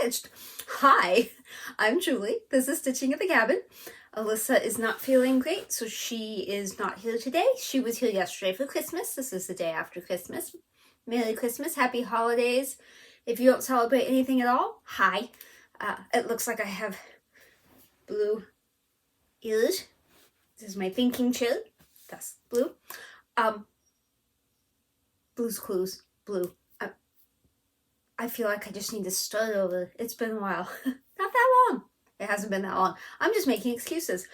stitched. Hi, I'm Julie. This is Stitching at the Cabin. Alyssa is not feeling great, so she is not here today. She was here yesterday for Christmas. This is the day after Christmas. Merry Christmas, happy holidays. If you don't celebrate anything at all, hi. It looks like I have blue ears. This is my thinking chair. That's blue. Blue's Clues, blue. I feel like I just need to start over. It's been a while. Not that long. It hasn't been that long. I'm just making excuses.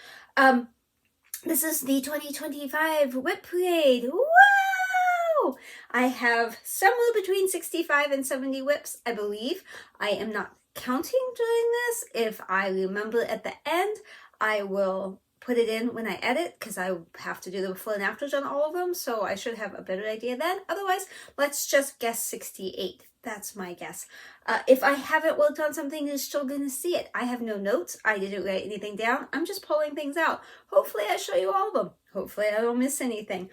This is the 2025 WIP Parade. Woo! I have somewhere between 65 and 70 WIPs, I believe. I am not counting during this. If I remember at the end, I will put it in when I edit, because I have to do the before and afters on all of them, so I should have a better idea then. Otherwise, let's just guess 68. That's my guess. If I haven't worked on something, you're still going to see it. I have no notes. I didn't write anything down. I'm just pulling things out. Hopefully I show you all of them. Hopefully I don't miss anything.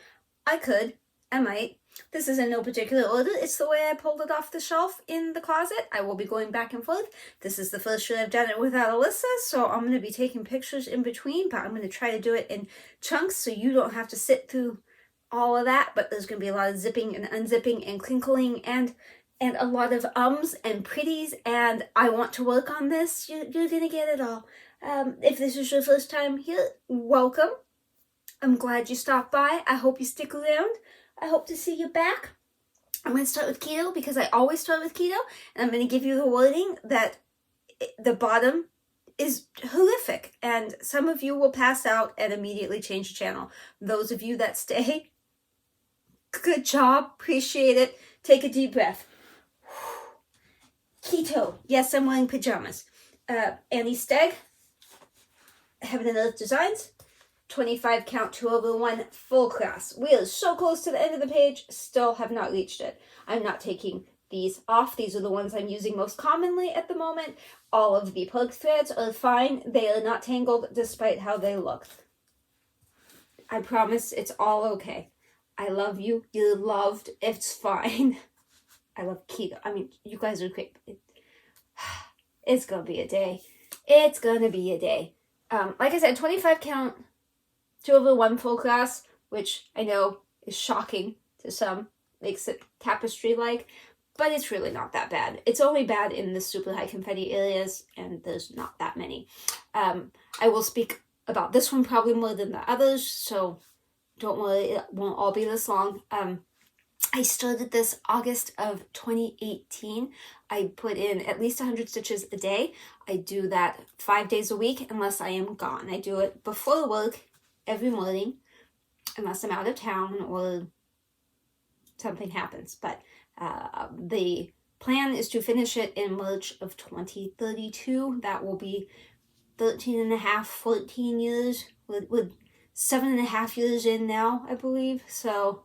I could. I might. This is in no particular order. It's the way I pulled it off the shelf in the closet. I will be going back and forth. This is the first year I've done it without Alyssa, so I'm going to be taking pictures in between, but I'm going to try to do it in chunks so you don't have to sit through all of that, but there's going to be a lot of zipping and unzipping and crinkling and a lot of ums and pretties, and I want to work on this. You're going to get it all. If this is your first time here, welcome. I'm glad you stopped by. I hope you stick around. I hope to see you back. I'm going to start with Keto because I always start with Keto, and I'm going to give you the wording that the bottom is horrific, and some of you will pass out and immediately change the channel. Those of you that stay, good job, appreciate it. Take a deep breath. Keto, yes, I'm wearing pajamas. Annie Stegg, Heaven and Earth Designs, 25 count 2/1 full class. We are so close to the end of the page, still have not reached it. I'm not taking these off. These are the ones I'm using most commonly at the moment. All of the plug threads are fine. They are not tangled despite how they look. I promise it's all okay. I love you. You're loved. It's fine. I love Keto. I mean, you guys are great. It's gonna be a day. It's gonna be a day. Like I said, 25 count 2/1 full class, which I know is shocking to some, makes it tapestry-like, but it's really not that bad. It's only bad in the super high confetti areas, and there's not that many. I will speak about this one probably more than the others, so don't worry, it won't all be this long. I started this August of 2018. I put in at least 100 stitches a day. I do that 5 days a week unless I am gone. I do it before work every morning unless I'm out of town or something happens. But the plan is to finish it in March of 2032. That will be 13 and a half, 14 years, with 7.5 years in now, I believe. So,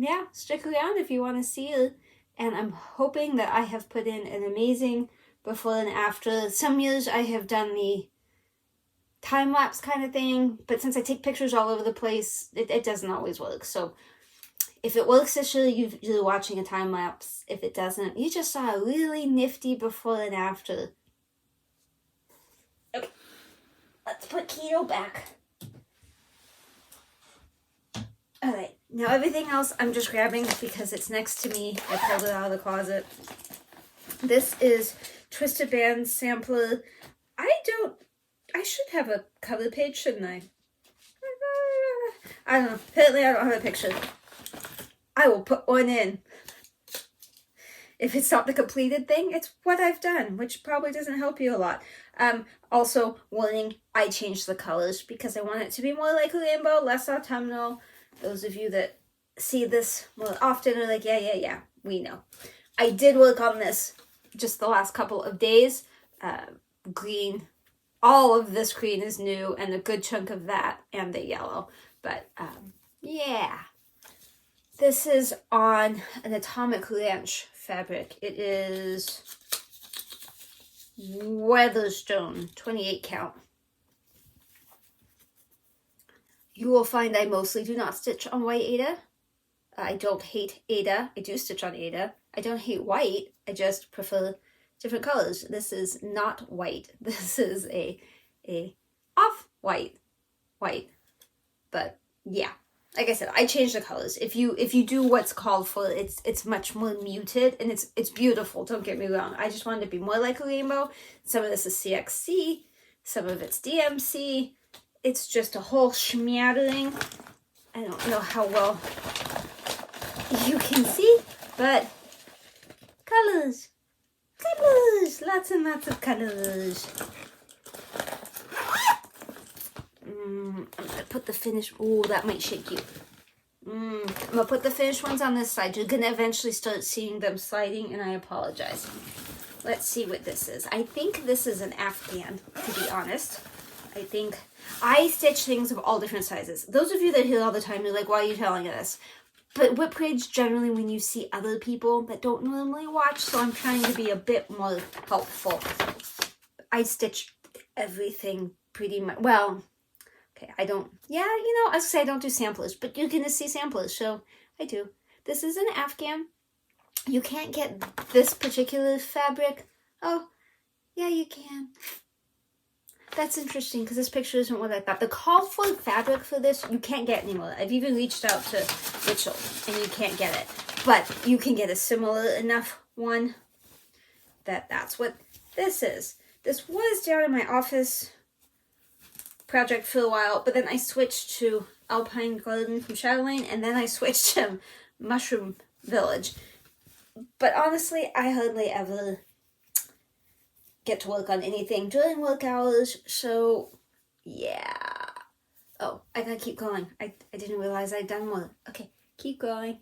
yeah, stick around if you want to see it. And I'm hoping that I have put in an amazing before and after. Some years I have done the time-lapse kind of thing, but since I take pictures all over the place, it doesn't always work. So if it works this year, you're watching a time-lapse. If it doesn't, you just saw a really nifty before and after. Okay, let's put Keto back. Alright, now everything else I'm just grabbing because it's next to me. I pulled it out of the closet. This is Twisted Band Sampler. I should have a cover page, shouldn't I? I don't know. Apparently I don't have a picture. I will put one in. If it's not the completed thing, it's what I've done, which probably doesn't help you a lot. Also, warning, I changed the colors because I want it to be more like a rainbow, less autumnal. Those of you that see this more often are like, yeah, we know. I did work on this just the last couple of days. Green, all of this green is new, and a good chunk of that, and the yellow. But, yeah. This is on an Atomic Ranch fabric. It is Weatherstone, 28 count. You will find I mostly do not stitch on white Aida. I don't hate Aida. I do stitch on Aida. I don't hate white. I just prefer different colors. This is not white. This is a off-white white. But yeah, like I said, I changed the colors. If you do what's called for, it's much more muted, and it's beautiful, don't get me wrong. I just wanted to be more like a rainbow. Some of this is CXC, some of it's DMC. It's just a whole schmattering. I don't know how well you can see, but colors. Colors! Lots and lots of colors. I'm gonna put the finished. Oh, that might shake you. I'm gonna put the finished ones on this side. You're gonna eventually start seeing them sliding, and I apologize. Let's see what this is. I think this is an Afghan, to be honest. I think I stitch things of all different sizes. Those of you that hear all the time, you're like, why are you telling us? But WIP page generally when you see other people that don't normally watch, so I'm trying to be a bit more helpful. I stitch everything pretty much. Well, okay, I don't. Yeah, you know, I was gonna say I don't do samplers, but you're gonna see samplers, so I do. This is an Afghan. You can't get this particular fabric. Oh, yeah, you can. That's interesting because this picture isn't what I thought. The call for fabric for this, you can't get anymore. I've even reached out to Mitchell and you can't get it. But you can get a similar enough one that's what this is. This was down in my office project for a while, but then I switched to Alpine Garden from Chatelaine, and then I switched to Mushroom Village. But honestly, I hardly ever get to work on anything during work hours, so yeah. Oh, I gotta keep going. I didn't realize I'd done one. Okay, keep going.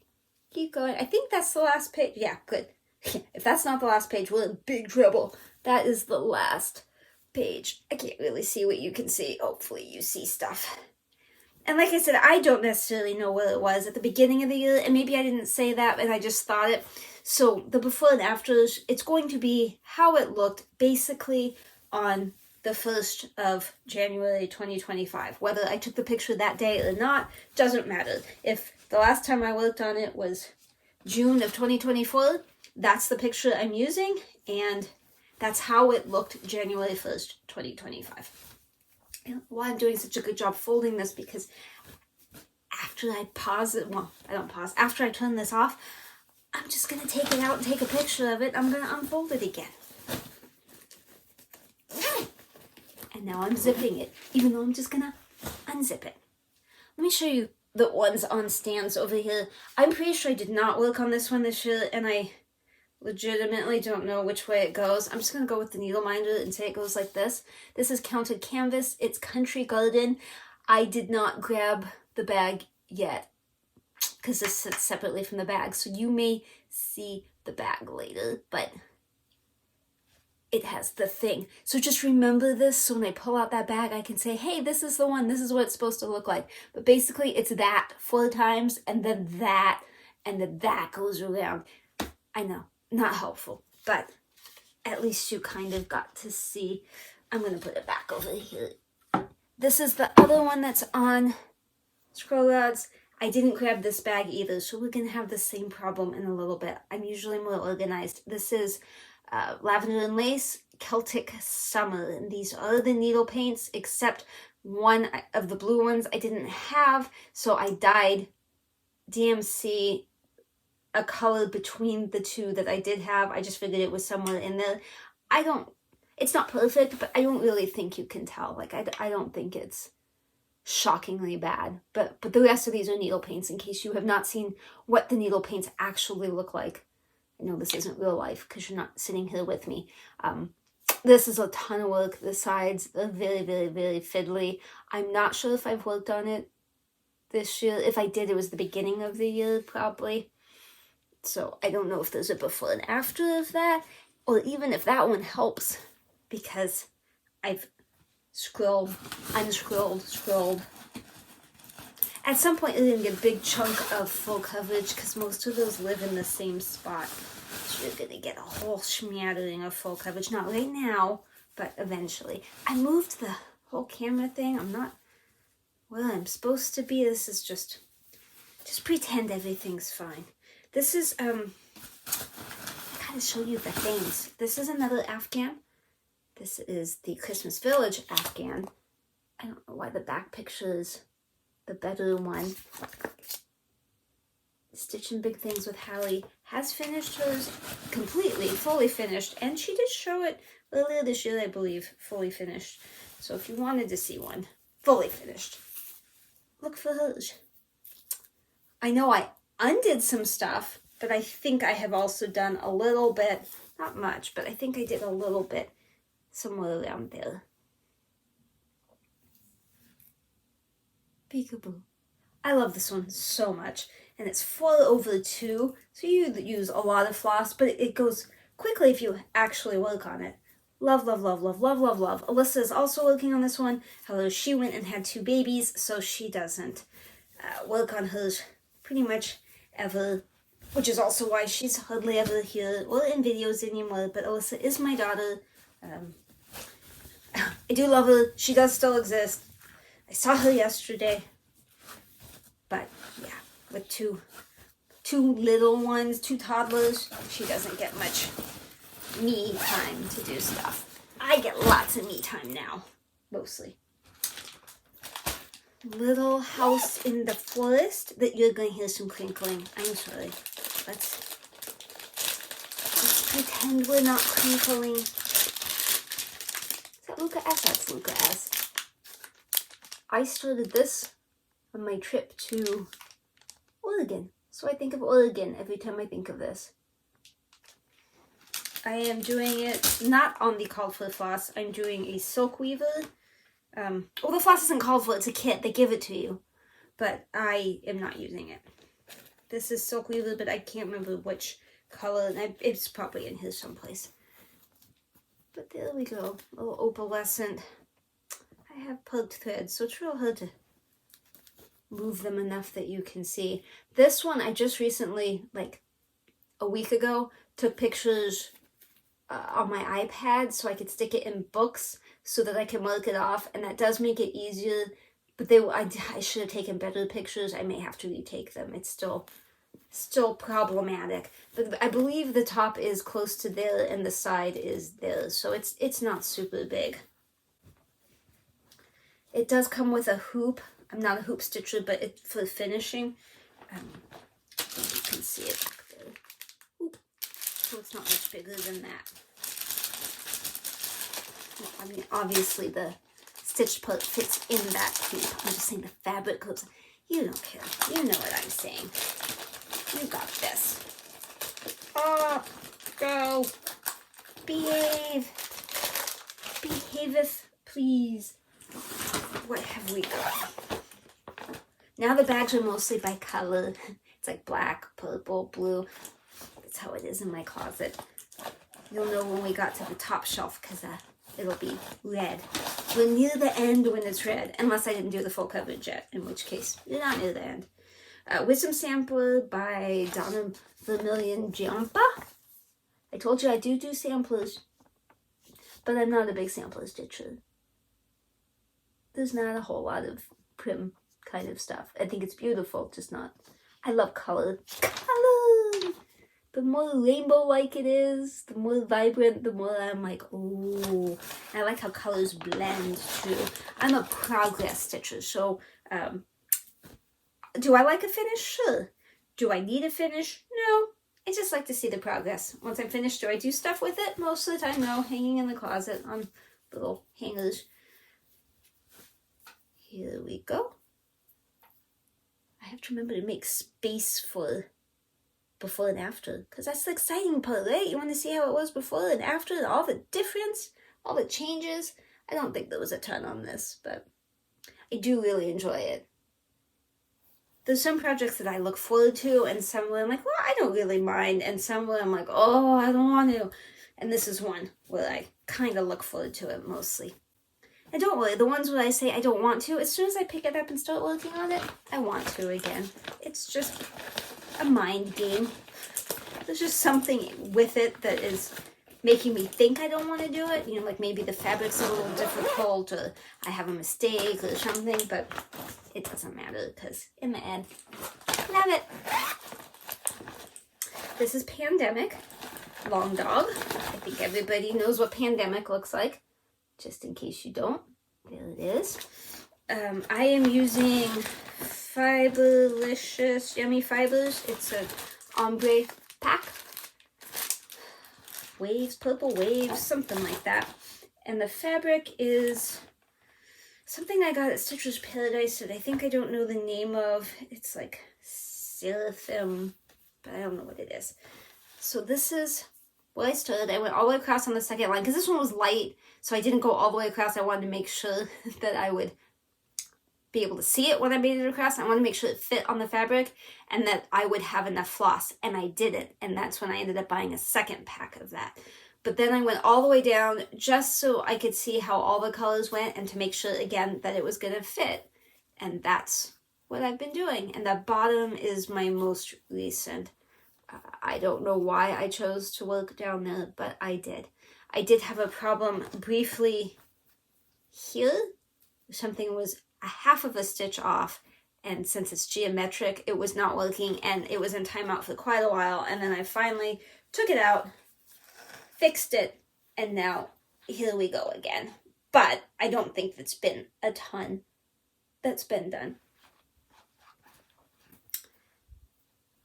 Keep going. I think that's the last page. Yeah, good. If that's not the last page, we're in big trouble. That is the last page. I can't really see what you can see. Hopefully you see stuff. And like I said, I don't necessarily know what it was at the beginning of the year, and maybe I didn't say that and I just thought it. So the before and afters, it's going to be how it looked basically on the 1st of January 2025. Whether I took the picture that day or not, doesn't matter. If the last time I worked on it was June of 2024, that's the picture I'm using, and that's how it looked January 1st, 2025. Why I'm doing such a good job folding this, because after I pause it, well, I don't pause, after I turn this off, I'm just going to take it out and take a picture of it. I'm going to unfold it again. And now I'm zipping it, even though I'm just going to unzip it. Let me show you the ones on stands over here. I'm pretty sure I did not work on this one this year, and I legitimately don't know which way it goes. I'm just going to go with the needle minder and say it goes like this. This is Counted Canvas. It's Country Garden. I did not grab the bag yet because this sits separately from the bag, so you may see the bag later, but it has the thing. So just remember this, so when I pull out that bag, I can say, hey, this is the one. This is what it's supposed to look like. But basically, it's that 4 times, and then that, and then that goes around. I know. Not helpful, but at least you kind of got to see. I'm going to put it back over here. This is the other one that's on scroll rods. I didn't grab this bag either, so we're going to have the same problem in a little bit. I'm usually more organized. This is Lavender and Lace, Celtic Summer, and these are the needle paints, except one of the blue ones I didn't have, so I dyed DMC a color between the two that I did have. I just figured it was somewhere in there. It's not perfect, but I don't really think you can tell. Like, I don't think it's shockingly bad. But the rest of these are needle paints, in case you have not seen what the needle paints actually look like. I know this isn't real life because you're not sitting here with me. This is a ton of work. The sides are very, very, very fiddly. I'm not sure if I've worked on it this year. If I did, it was the beginning of the year, probably. So I don't know if there's a before and after of that, or even if that one helps, because I've scrolled, unscrolled, scrolled. At some point, you're going to get a big chunk of full coverage, because most of those live in the same spot. So you're going to get a whole smattering of full coverage. Not right now, but eventually. I moved the whole camera thing. I'm not where I'm supposed to be. This is just pretend everything's fine. This is, God, gotta show you the things. This is another Afghan. This is the Christmas Village Afghan. I don't know why the back picture is the better one. Stitching Big Things with Hallie has finished hers completely, fully finished, and she did show it earlier this year, I believe, fully finished. So if you wanted to see one fully finished, look for hers. I know I undid some stuff, but I think I have also done a little bit, not much, but I think I did a little bit somewhere around there. Peekaboo. I love this one so much. And it's 4/2, so you use a lot of floss, but it goes quickly if you actually work on it. Love, love, love, love, love, love, love. Alyssa is also working on this one. However, she went and had 2 babies, so she doesn't work on hers pretty much ever, which is also why she's hardly ever here or in videos anymore. But Alyssa is my daughter. I do love her. She does still exist. I saw her yesterday. But yeah, with two little ones, 2 toddlers, she doesn't get much me time to do stuff. I get lots of me time now, mostly. Little house in the forest that you're going to hear some crinkling. I'm sorry. Let's pretend we're not crinkling. Is that Luca S? That's Luca S. I started this on my trip to Oregon. So I think of Oregon every time I think of this. I am doing it not on the called for floss. I'm doing a silk weaver. Well, the floss isn't called for, it's a kit. They give it to you. But I am not using it. This is silk weaver, but I can't remember which color. It's probably in here someplace. But there we go. A little opalescent. I have plugged threads, so it's real hard to move them enough that you can see. This one I just recently, like a week ago, took pictures on my iPad so I could stick it in books so that I can mark it off, and that does make it easier, but I should have taken better pictures. I may have to retake them. It's still problematic, but I believe the top is close to there and the side is there, so it's not super big. It does come with a hoop. I'm not a hoop stitcher, but it's for finishing. I think you can see it back there. Oop. So it's not much bigger than that. Well, I mean, obviously the stitched part fits in that hoop. I'm just saying the fabric goes. You don't care. You know what I'm saying. You got this. Up. Go. Behave. Behaveth, please. What have we got? Now the bags are mostly by color. It's like black, purple, blue. That's how it is in my closet. You'll know when we got to the top shelf because it'll be red. We're near the end when it's red, unless I didn't do the full coverage yet, in which case you're not near the end. Wisdom Sampler by Donna Vermilion Giampa. I told you I do samplers, but I'm not a big sampler stitcher. There's not a whole lot of prim kind of stuff. I think it's beautiful, just not. I love color. Color! The more rainbow-like it is, the more vibrant, the more I'm like, ooh. I like how colors blend too. I'm a progress stitcher, so do I like a finish? Sure. Do I need a finish? No. I just like to see the progress. Once I'm finished, do I do stuff with it? Most of the time, no. Hanging in the closet on little hangers. Here we go. I have to remember to make space for before and after, because that's the exciting part, right? You want to see how it was before and after, all the difference, all the changes. I don't think there was a ton on this, but I do really enjoy it. There's some projects that I look forward to, and some where I'm like, well, I don't really mind, and some where I'm like, oh, I don't want to. And this is one where I kind of look forward to it mostly. And don't worry, the ones where I say I don't want to, as soon as I pick it up and start working on it, I want to again. It's just a mind game. There's just something with it that is making me think I don't want to do it. You know, like maybe the fabric's a little difficult, or I have a mistake or something, but it doesn't matter because in the end, love it. This is Pandemic. long dog. I think everybody knows what pandemic looks like. Just in case you don't, there it is. I am using Fiberlicious Yummy Fibers. It's an ombre pack. Waves, Purple Waves, something like that. And the fabric is something I got at Stitcher's Paradise that I think I don't know the name of. It's like Seraphim, but I don't know what it is. So this is where I started. I went all the way across on the second line because this one was light, so I didn't go all the way across. I wanted to make sure that I would be able to see it when I made it across. I wanted to make sure it fit on the fabric and that I would have enough floss, and I didn't. And that's when I ended up buying a second pack of that. But then I went all the way down just so I could see how all the colors went and to make sure, again, that it was going to fit. And that's what I've been doing. And the bottom is my most recent. I don't know why I chose to work down there, but I did. I did have a problem briefly here. Something was a half of a stitch off, and since it's geometric, it was not working, and it was in timeout for quite a while. And then I finally took it out, fixed it, and now here we go again. But I don't think that's been a ton that's been done.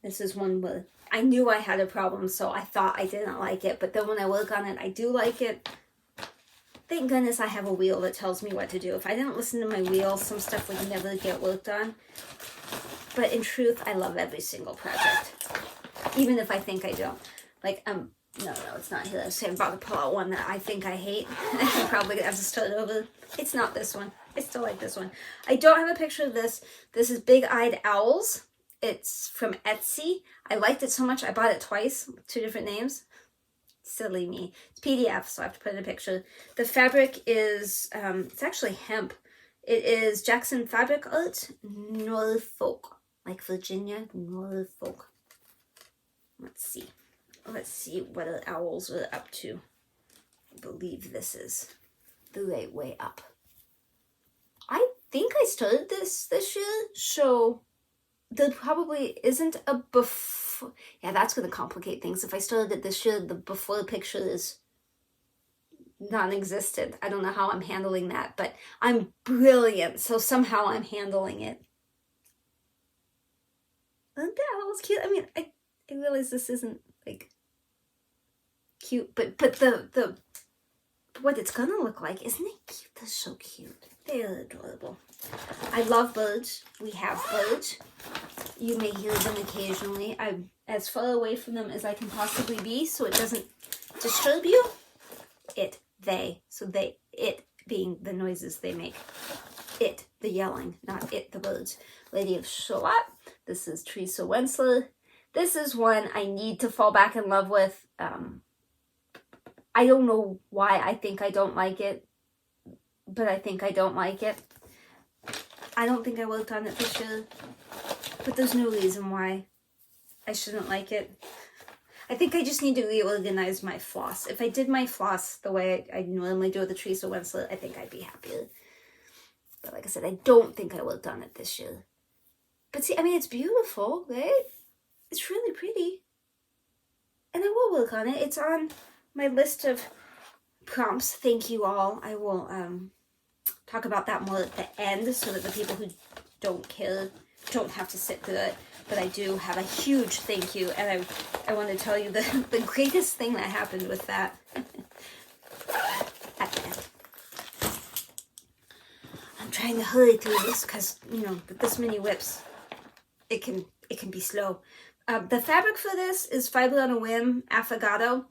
This is one where I knew I had a problem, so I thought I didn't like it, but then when I work on it, I do like it. Thank goodness I have a wheel that tells me what to do. If I didn't listen to my wheel, some stuff would never get worked on. But in truth, I love every single project, even if I think I don't. Like, no, it's not here. I'm about to pull out one that I think I hate. I'm probably gonna have to start over. It's not this one. I still like this one. I don't have a picture of this. This is Big-Eyed Owls. It's from Etsy. I liked it so much, I bought it twice, 2 different names. Silly me. It's PDF, so I have to put in a picture. The fabric is, it's actually hemp. It is Jackson Fabric Art, Norfolk. Like Virginia, Norfolk. Let's see. Let's see what the owls are up to. I believe this is the right way up. I think I started this year, so there probably isn't a before. Yeah, that's going to complicate things. If I started it this year, the before picture is non-existent. I don't know how I'm handling that, but I'm brilliant, so somehow I'm handling it. Aren't the owls cute? I mean, I realize this isn't like cute, but the what it's gonna look like, isn't it cute? They're so cute. They're adorable. I love birds. We have birds. You may hear them occasionally. I'm as far away from them as I can possibly be so it doesn't disturb you. It being the noises they make. It, the yelling, not it, the birds. Lady of Shalott. This is Teresa Wensler. This is one I need to fall back in love with. I don't know why I think I don't like it, but I think I don't like it. I don't think I worked on it this year, but there's no reason why I shouldn't like it. I think I just need to reorganize my floss. If I did my floss the way I normally do with the Teresa Wensler, I think I'd be happier. But like I said, I don't think I worked on it this year. But see, I mean, it's beautiful, right? It's really pretty. And I will work on it. It's on my list of prompts. Thank you all. I will talk about that more at the end so that the people who don't care don't have to sit through it. But I do have a huge thank you, and I want to tell you the greatest thing that happened with that at the end. I'm trying to hurry through this because, you know, with this many whips, it can be slow. The fabric for this is Fiber on a Whim, Afghans.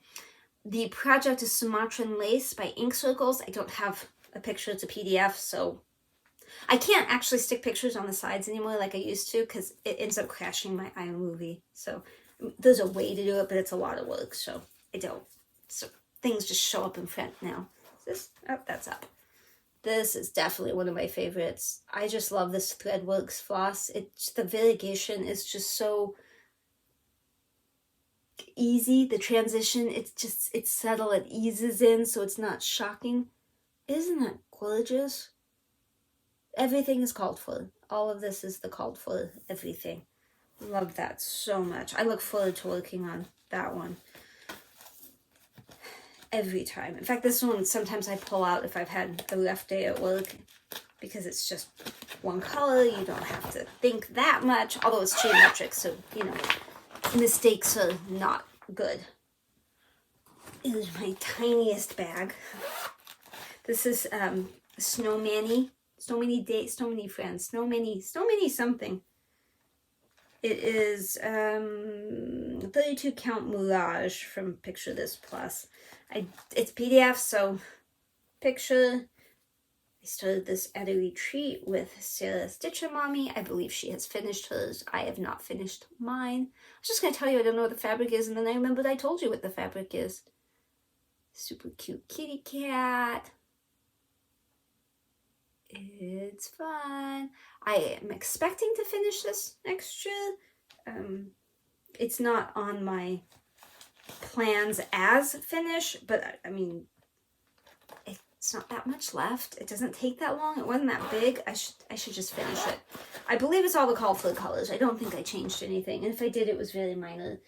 The project is Sumatran Lace by Ink Circles. I don't have a picture. It's a PDF, so I can't actually stick pictures on the sides anymore like I used to because it ends up crashing my iMovie. So there's a way to do it, but it's a lot of work, so I don't. So things just show up in front now. Is this? Oh, that's up. This is definitely one of my favorites. I just love this Threadworks floss. The variegation is just so easy. The transition, it's subtle. It eases in, so it's not shocking. Isn't that gorgeous? Everything is called for. All of this is the called for everything. Love that so much. I look forward to working on that one. every time. In fact, this one sometimes I pull out if I've had a rough day at work, because it's just one color. You don't have to think that much, although it's geometric, so, you know, mistakes are not good. It is my tiniest bag. This is Snowmany Friends, Snowmany something. It is 32 count Mirage from Picture This Plus. It's PDF, so picture. I started this at a retreat with Sarah Stitcher Mommy. I believe she has finished hers. I have not finished mine. I was just going to tell you I don't know what the fabric is, and then I remembered I told you what the fabric is. Super cute kitty cat. It's fun. I am expecting to finish this next year. It's not on my plans as finish, but I mean, it's not that much left. It doesn't take that long. It wasn't that big. I should just finish it. I believe it's all the call for the colors. I don't think I changed anything. And if I did, it was very minor.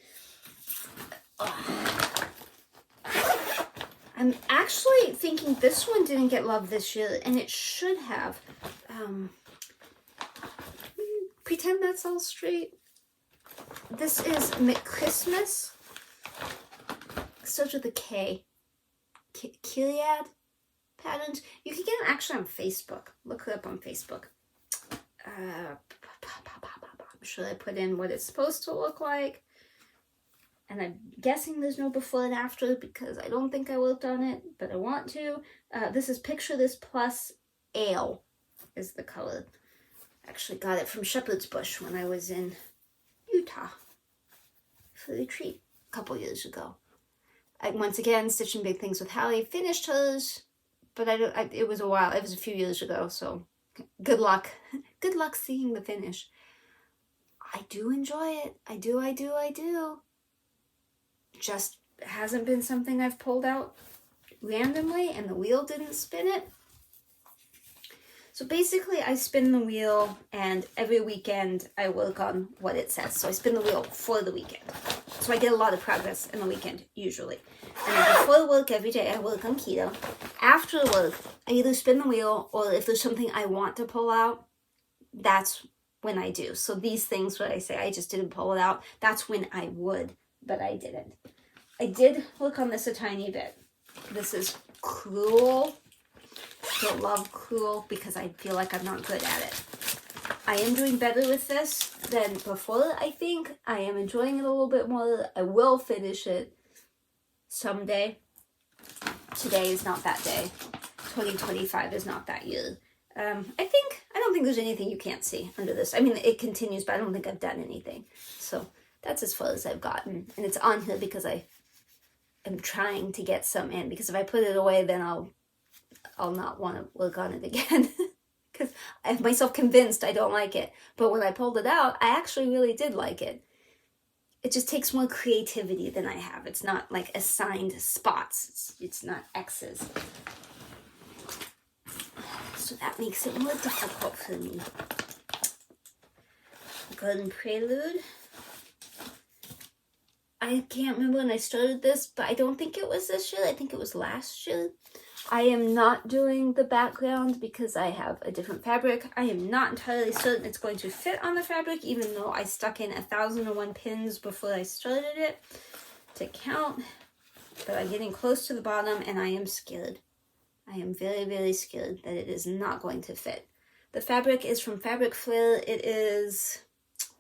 I'm actually thinking this one didn't get love this year, and it should have. Pretend that's all straight. This is McChristmas. Starts with a K. Kiliad patterns. You can get them actually on Facebook. Look it up on Facebook. I'm sure I put in what it's supposed to look like. And I'm guessing there's no before and after because I don't think I worked on it, but I want to. This is Picture This Plus Ale is the color. Actually got it from Shepherd's Bush when I was in Utah for the retreat a couple years ago. Once again, Stitching Big Things with Hallie. Finished hers, but it was a while. It was a few years ago, so good luck. Good luck seeing the finish. I do enjoy it. I do. Just hasn't been something I've pulled out randomly, and the wheel didn't spin it. So basically, I spin the wheel, and every weekend I work on what it says. So I spin the wheel for the weekend. So I get a lot of progress in the weekend, usually. And then before work every day, I work on keto. After work, I either spin the wheel, or if there's something I want to pull out, that's when I do. So these things where I say I just didn't pull it out, that's when I would, but I didn't. I did work on this a tiny bit. This is Cruel. Don't love Cruel because I feel like I'm not good at it. I am doing better with this than before, I think. I am enjoying it a little bit more. I will finish it someday. Today is not that day. 2025 is not that year. I don't think there's anything you can't see under this. I mean, it continues, but I don't think I've done anything. So that's as far as I've gotten. And it's on here because I am trying to get some in. Because if I put it away, then I'll not want to work on it again. Because I have myself convinced I don't like it. But when I pulled it out, I actually really did like it. It just takes more creativity than I have. It's not like assigned spots. It's not X's. So that makes it more difficult for me. Golden Prelude. I can't remember when I started this, but I don't think it was this year. I think it was last year. I am not doing the background because I have a different fabric. I am not entirely certain it's going to fit on the fabric, even though I stuck in 1,001 pins before I started it to count. But I'm getting close to the bottom, and I am scared. I am very, very scared that it is not going to fit. The fabric is from Fabric Flare. It is,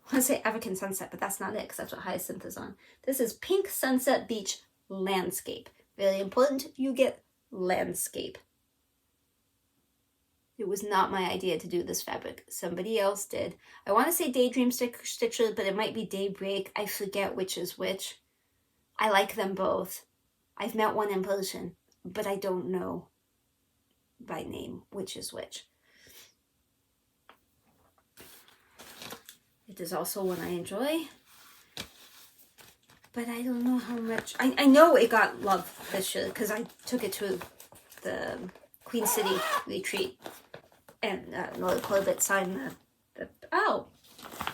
I want to say African Sunset, but that's not it because that's what Hyacinth is on. This is Pink Sunset Beach Landscape. Very important, you get landscape. It was not my idea to do this fabric. Somebody else did. I want to say Daydream Stitcher, but it might be Daybreak. I forget which is which. I like them both. I've met one in person, but I don't know by name which is which. It is also one I enjoy, but I don't know how much. I know it got love this year because I took it to the Queen City retreat, and Laura Corbett signed the oh,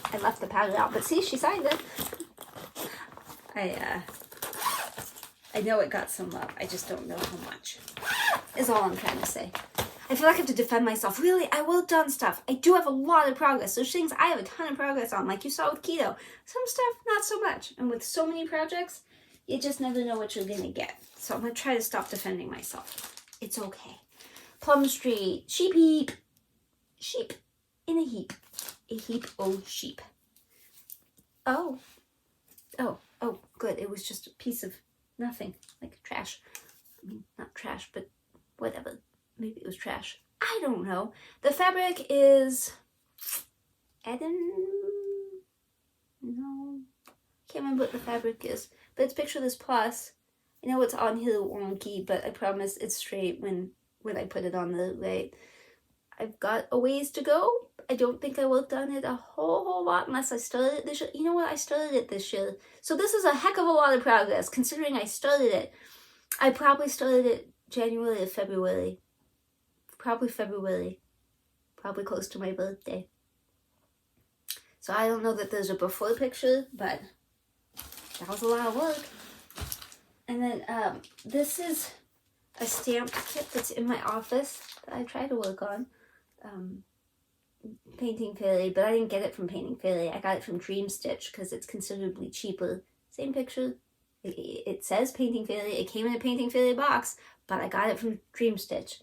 I left the pattern out, but see, she signed it. I I know it got some love. I just don't know how much, is all I'm trying to say. I feel like I have to defend myself. Really, I worked on stuff. I do have a lot of progress. There's things I have a ton of progress on, like you saw with Keto. Some stuff, not so much. And with so many projects, you just never know what you're going to get. So I'm going to try to stop defending myself. It's okay. Plum Street. Sheep heap. Sheep in a heap. A heap of sheep. Oh, good. It was just a piece of nothing, like trash. I mean, not trash, but whatever. Maybe it was trash. I don't know. The fabric is Eden. No, can't remember what the fabric is. But it's picture this plus. I know it's on here wonky, but I promise it's straight when I put it on the right. I've got a ways to go. I don't think I worked on it a whole lot unless I started it this year. You know what? I started it this year. So this is a heck of a lot of progress considering I started it. I probably started it January or February. Probably February. Probably close to my birthday. So I don't know that there's a before picture, but that was a lot of work. And then this is a stamp kit that's in my office that I try to work on. Painting Fairy, but I didn't get it from Painting Fairy. I got it from Dream Stitch because it's considerably cheaper. Same picture. It says Painting Fairy. It came in a Painting Fairy box, but I got it from Dream Stitch.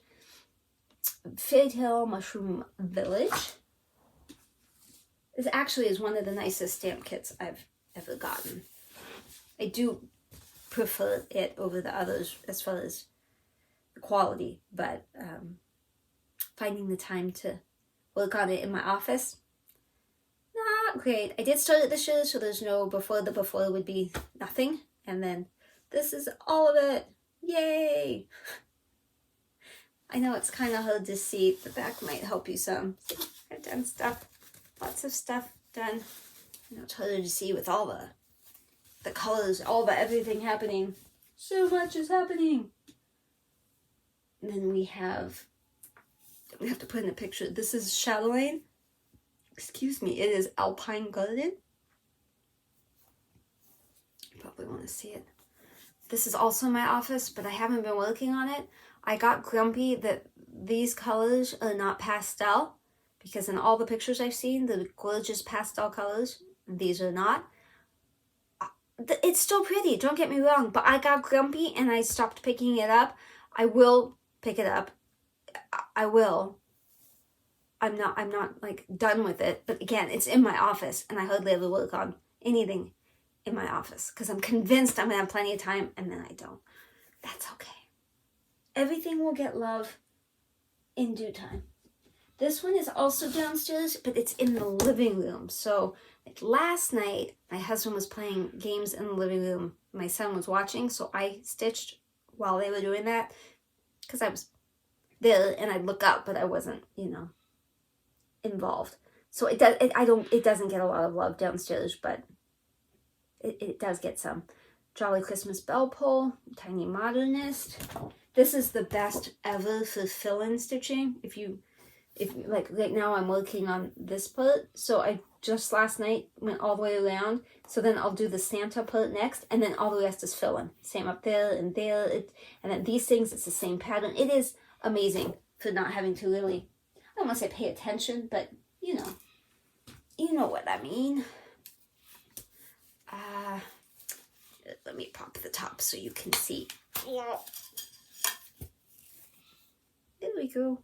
Fairy Tale Mushroom Village. This actually is one of the nicest stamp kits I've ever gotten. I do prefer it over the others as far as the quality, but finding the time to work on it in my office, not great. I did start it this year, so there's no before. The before would be nothing, and then this is all of it. Yay! I know it's kind of hard to see. The back might help you some. I've done stuff, lots of stuff done. I know it's harder to see with all the colors, all the everything happening. So much is happening. And then we have to put in a picture. This is Chatelaine. Excuse me, it is Alpine Garden. You probably want to see it. This is also my office, but I haven't been working on it. I got grumpy that these colors are not pastel, because in all the pictures I've seen, the gorgeous pastel colors, these are not. It's still pretty, don't get me wrong, but I got grumpy and I stopped picking it up. I will pick it up. I will. I'm not like done with it, but again, it's in my office and I hardly ever work on anything in my office because I'm convinced I'm gonna have plenty of time, and then I don't. That's okay. Everything will get love in due time. This one is also downstairs, but it's in the living room. So like last night, my husband was playing games in the living room. My son was watching, so I stitched while they were doing that because I was there and I'd look up, but I wasn't, involved. So it doesn't get a lot of love downstairs, but it does get some. Jolly Christmas Bell Pull, Tiny Modernist. This is the best ever for fill-in stitching. If like right now I'm working on this part, so I just last night went all the way around. So then I'll do the Santa part next, and then all the rest is fill-in. Same up there and there, and then these things, it's the same pattern. It is amazing for not having to really, I don't want to say pay attention, but you know what I mean. Let me pop the top so you can see. There we go.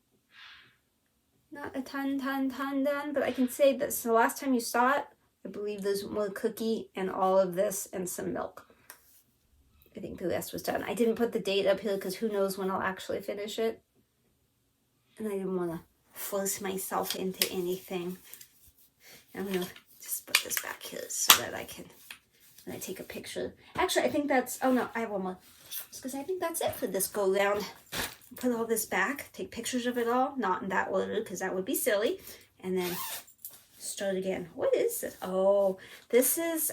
Not a ton done, but I can say that so the last time you saw it, I believe there's more cookie and all of this and some milk. I think the rest was done. I didn't put the date up here because who knows when I'll actually finish it. And I didn't want to force myself into anything. I'm going to just put this back here so that I can, when I take a picture. Actually, I think that's, oh no, I have one more. Because I think that's it for this go round. Put all this back, take pictures of it all, not in that order because that would be silly, and then start again. What is this? Oh, this is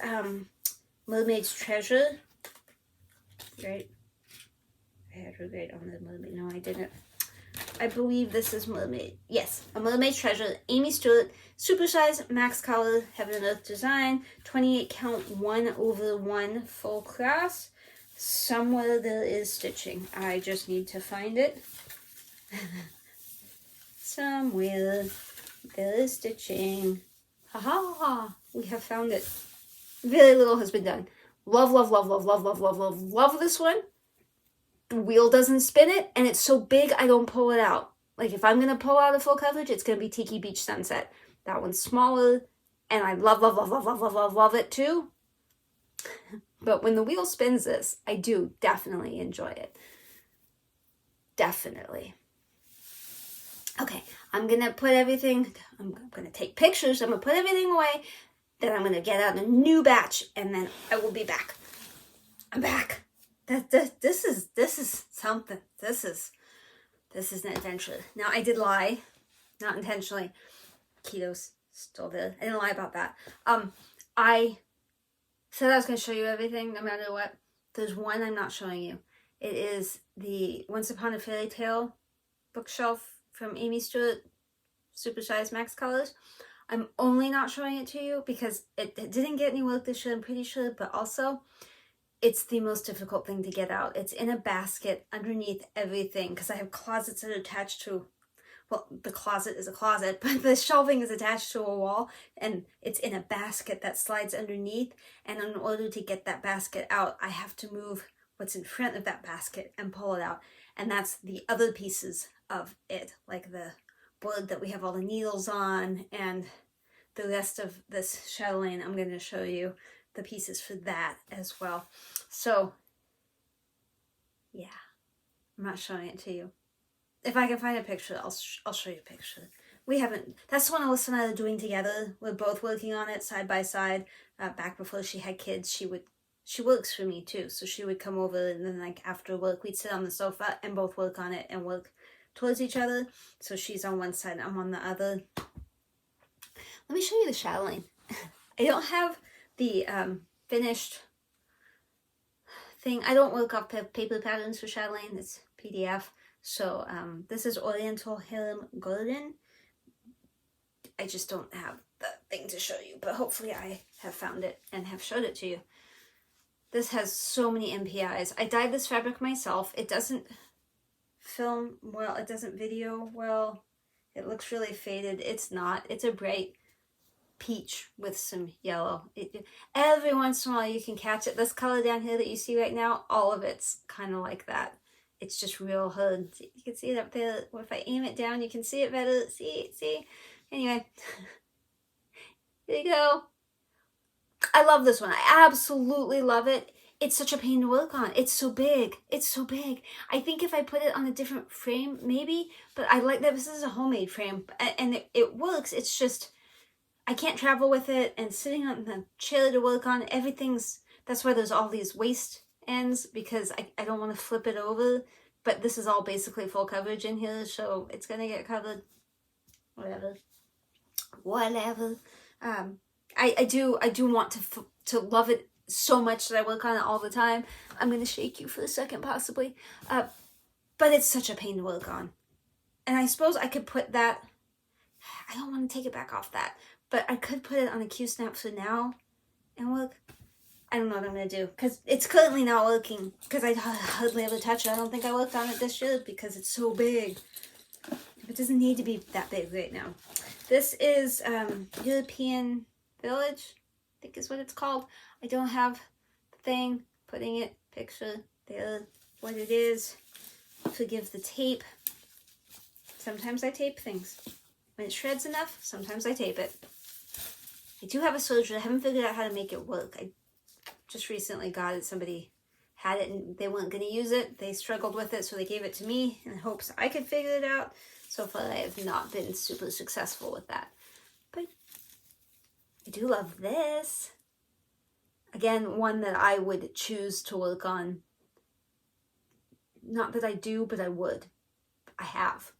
Mermaid's Treasure. Right? I had her right on the mermaid. No, I didn't. I believe this is Mermaid. Yes, a Mermaid's Treasure. Amy Stewart, supersize, max color, heaven and earth design, 28 count 1/1 full class, Somewhere there is stitching. I just need to find it. Somewhere there is stitching. Ha ha ha! We have found it. Very little has been done. Love, love, love, love, love, love, love, love, love this one. The wheel doesn't spin it, and it's so big I don't pull it out. Like if I'm gonna pull out a full coverage, it's gonna be Tiki Beach Sunset. That one's smaller, and I love, love, love, love, love, love, love, love it too. But when the wheel spins this, I do definitely enjoy it. Definitely. Okay, I'm gonna put everything, I'm gonna take pictures, I'm gonna put everything away, then I'm gonna get out a new batch, and then I will be back. I'm back. This is something. This is an adventure. Now I did lie, not intentionally. Keto's still there. I didn't lie about that. I said I was gonna show you everything no matter what. There's one I'm not showing you. It is the Once Upon a Fairy Tale bookshelf from Amy Stewart, Supersize Max Colors. I'm only not showing it to you because it didn't get any work this year, I'm pretty sure, but also it's the most difficult thing to get out. It's in a basket underneath everything because I have closets that are attached to, well, the closet is a closet, but the shelving is attached to a wall and it's in a basket that slides underneath. And in order to get that basket out, I have to move what's in front of that basket and pull it out. And that's the other pieces of it, like the board that we have all the needles on and the rest of this chatelaine. I'm going to show you the pieces for that as well. So yeah, I'm not showing it to you. If I can find a picture, I'll show you a picture. We haven't, that's the one Alyssa and I are doing together. We're both working on it side by side. Back before she had kids, she works for me too. So she would come over and then like after work, we'd sit on the sofa and both work on it and work towards each other. So she's on one side, I'm on the other. Let me show you the chatelaine. I don't have the finished thing. I don't work off paper patterns for chatelaine. It's PDF. So this is Oriental Harem Golden. I just don't have the thing to show you, but hopefully I have found it and have showed it to you. This has so many MPIs. I dyed this fabric myself. It doesn't film well. It doesn't video well. It looks really faded. It's not. It's a bright peach with some yellow. Every once in a while you can catch it. This color down here that you see right now, all of it's kind of like that. It's just real hard. You can see it up there. Or if I aim it down, you can see it better. See? Anyway, here you go. I love this one. I absolutely love it. It's such a pain to work on. It's so big. It's so big. I think if I put it on a different frame, maybe, but I like that this is a homemade frame and it works. It's just, I can't travel with it, and sitting on the chair to work on everything's, that's why there's all these waist ends, because I don't want to flip it over, but this is all basically full coverage in here, so it's going to get covered. Whatever. I do want to love it so much that I work on it all the time. I'm going to shake you for a second, possibly. But it's such a pain to work on. And I suppose I could put that, I don't want to take it back off that, but I could put it on a Q-snap for now and work. I don't know what I'm going to do, because it's currently not working, because I hardly ever touch it. I don't think I worked on it this year because it's so big. It doesn't need to be that big right now. This is European Village, I think is what it's called. I don't have the thing, putting it, picture there, what it is. Forgive the tape. Sometimes I tape things. When it shreds enough, sometimes I tape it. I do have a serger. I haven't figured out how to make it work. I just recently got it. Somebody had it and they weren't going to use it. They struggled with it, so they gave it to me in hopes I could figure it out. So far, I have not been super successful with that. But I do love this. Again, one that I would choose to work on. Not that I do, but I would. I have.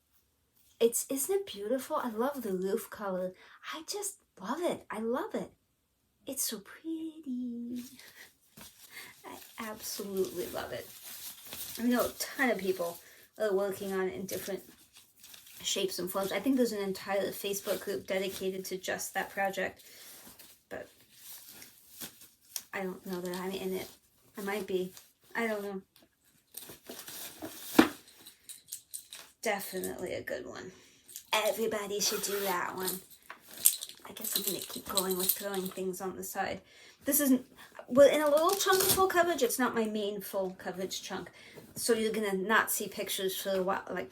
Isn't it beautiful? I love the roof color. I just love it. I love it. It's so pretty. I absolutely love it. I know a ton of people are working on it in different shapes and forms. I think there's an entire Facebook group dedicated to just that project, but I don't know that I'm in it. I might be. I don't know. Definitely a good one. Everybody should do that one. I guess I'm going to keep going with throwing things on the side. This isn't, well, in a little chunk of full coverage, it's not my main full coverage chunk. So you're going to not see pictures for a while. Like,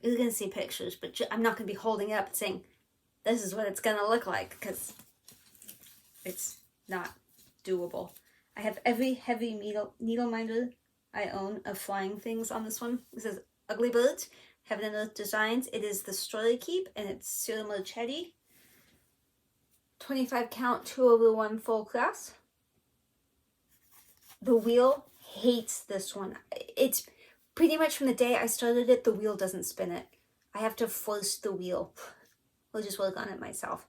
you're going to see pictures, but I'm not going to be holding it up and saying, this is what it's going to look like, because it's not doable. I have every heavy needle minder I own of flying things on this one. This is Ugly Birds, Heaven and Earth Designs. It is the Story Keep, and it's Ciro Marchetti. 25 count, 2/1 full class. The wheel hates this one. It's pretty much from the day I started it, the wheel doesn't spin it. I have to force the wheel. I'll just work on it myself.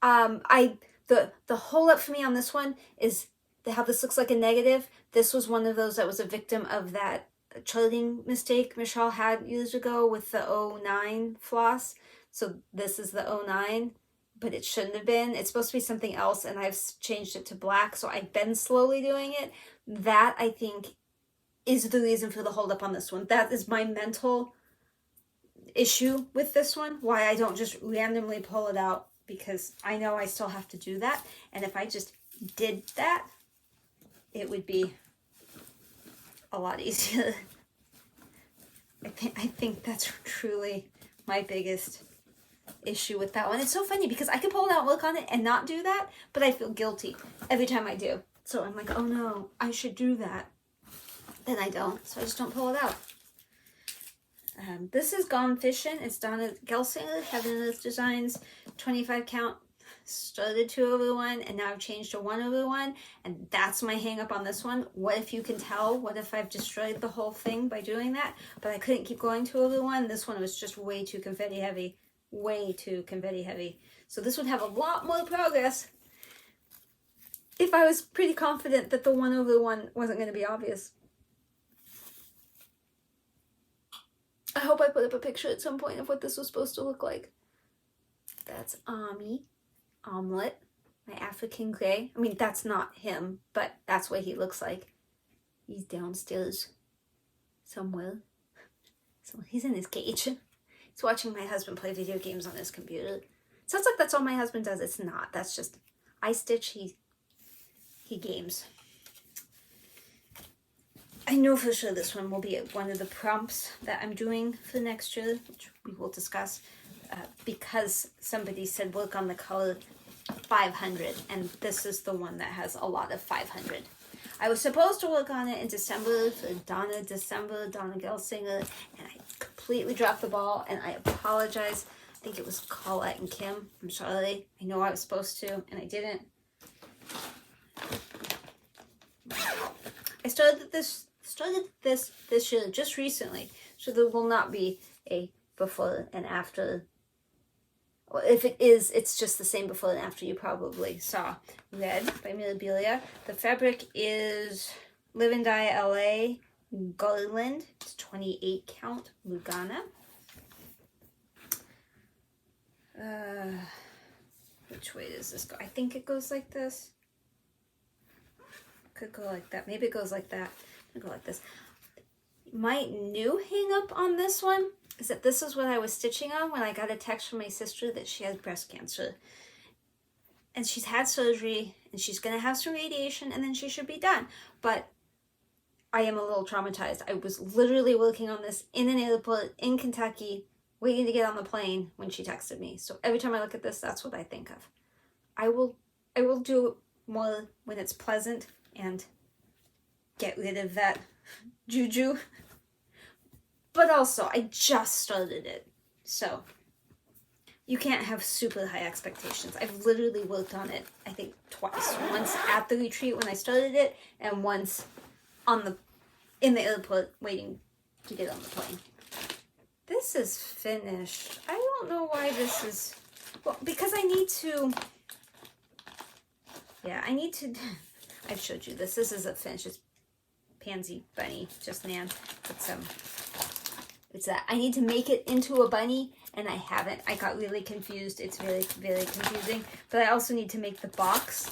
The hold up for me on this one is how this looks like a negative. This was one of those that was a victim of that charting mistake Michelle had years ago with the 09 floss. So this is the 09, but it shouldn't have been. It's supposed to be something else, and I've changed it to black, so I've been slowly doing it. That, I think, is the reason for the hold up on this one. That is my mental issue with this one, why I don't just randomly pull it out, because I know I still have to do that, and if I just did that, it would be a lot easier. I think that's truly my biggest issue with that one. It's so funny because I can pull it out and work on it and not do that, but I feel guilty every time I do. So I'm like, oh no, I should do that. Then I don't, so I just don't pull it out. This is Gone Fishing. It's Donna Gelsinger, Heaven and Earth Designs, 25 count. Started 2/1 and now I've changed to 1/1, and that's my hang up on this one. What if you can tell? What if I've destroyed the whole thing by doing that? But I couldn't keep going 2/1. This one was just way too confetti heavy. Way too confetti heavy. So this would have a lot more progress if I was pretty confident that the 1/1 wasn't going to be obvious. I hope I put up a picture at some point of what this was supposed to look like. That's Omelette, my African grey. I mean, that's not him, but that's what he looks like. He's downstairs somewhere. So he's in his cage. He's watching my husband play video games on his computer. Sounds like that's all my husband does. It's not. That's just, I stitch, he games. I know for sure this one will be one of the prompts that I'm doing for next year, which we will discuss, because somebody said work on the color 500, and this is the one that has a lot of 500. I was supposed to work on it in December for Donna Gelsinger, and I completely dropped the ball, and I apologize. I think it was Colette and Kim. I'm sorry. I know I was supposed to, and I didn't. I started this year just recently, so there will not be a before and after. Well, if it is, it's just the same before and after you probably saw. Red by Mirabilia. The fabric is Live and Die LA Garland. It's 28 count Lugana. Which way does this go? I think it goes like this. Could go like that. Maybe it goes like that. Go like this. My new hang up on this one is that this is what I was stitching on when I got a text from my sister that she has breast cancer. And she's had surgery, and she's going to have some radiation, and then she should be done. But I am a little traumatized. I was literally working on this in an airport in Kentucky, waiting to get on the plane when she texted me. So every time I look at this, that's what I think of. I will do it more when it's pleasant and get rid of that juju. But also, I just started it, so you can't have super high expectations. I've literally worked on it, I think, twice. Once at the retreat when I started it, and once in the airport waiting to get on the plane. This is finished. I don't know why this is... Well, because I need to... Yeah, I need to... I've showed you this. This is a finish. It's Pansy Bunny, just Nan. It's that. I need to make it into a bunny, and I haven't. I got really confused. It's very, very confusing. But I also need to make the box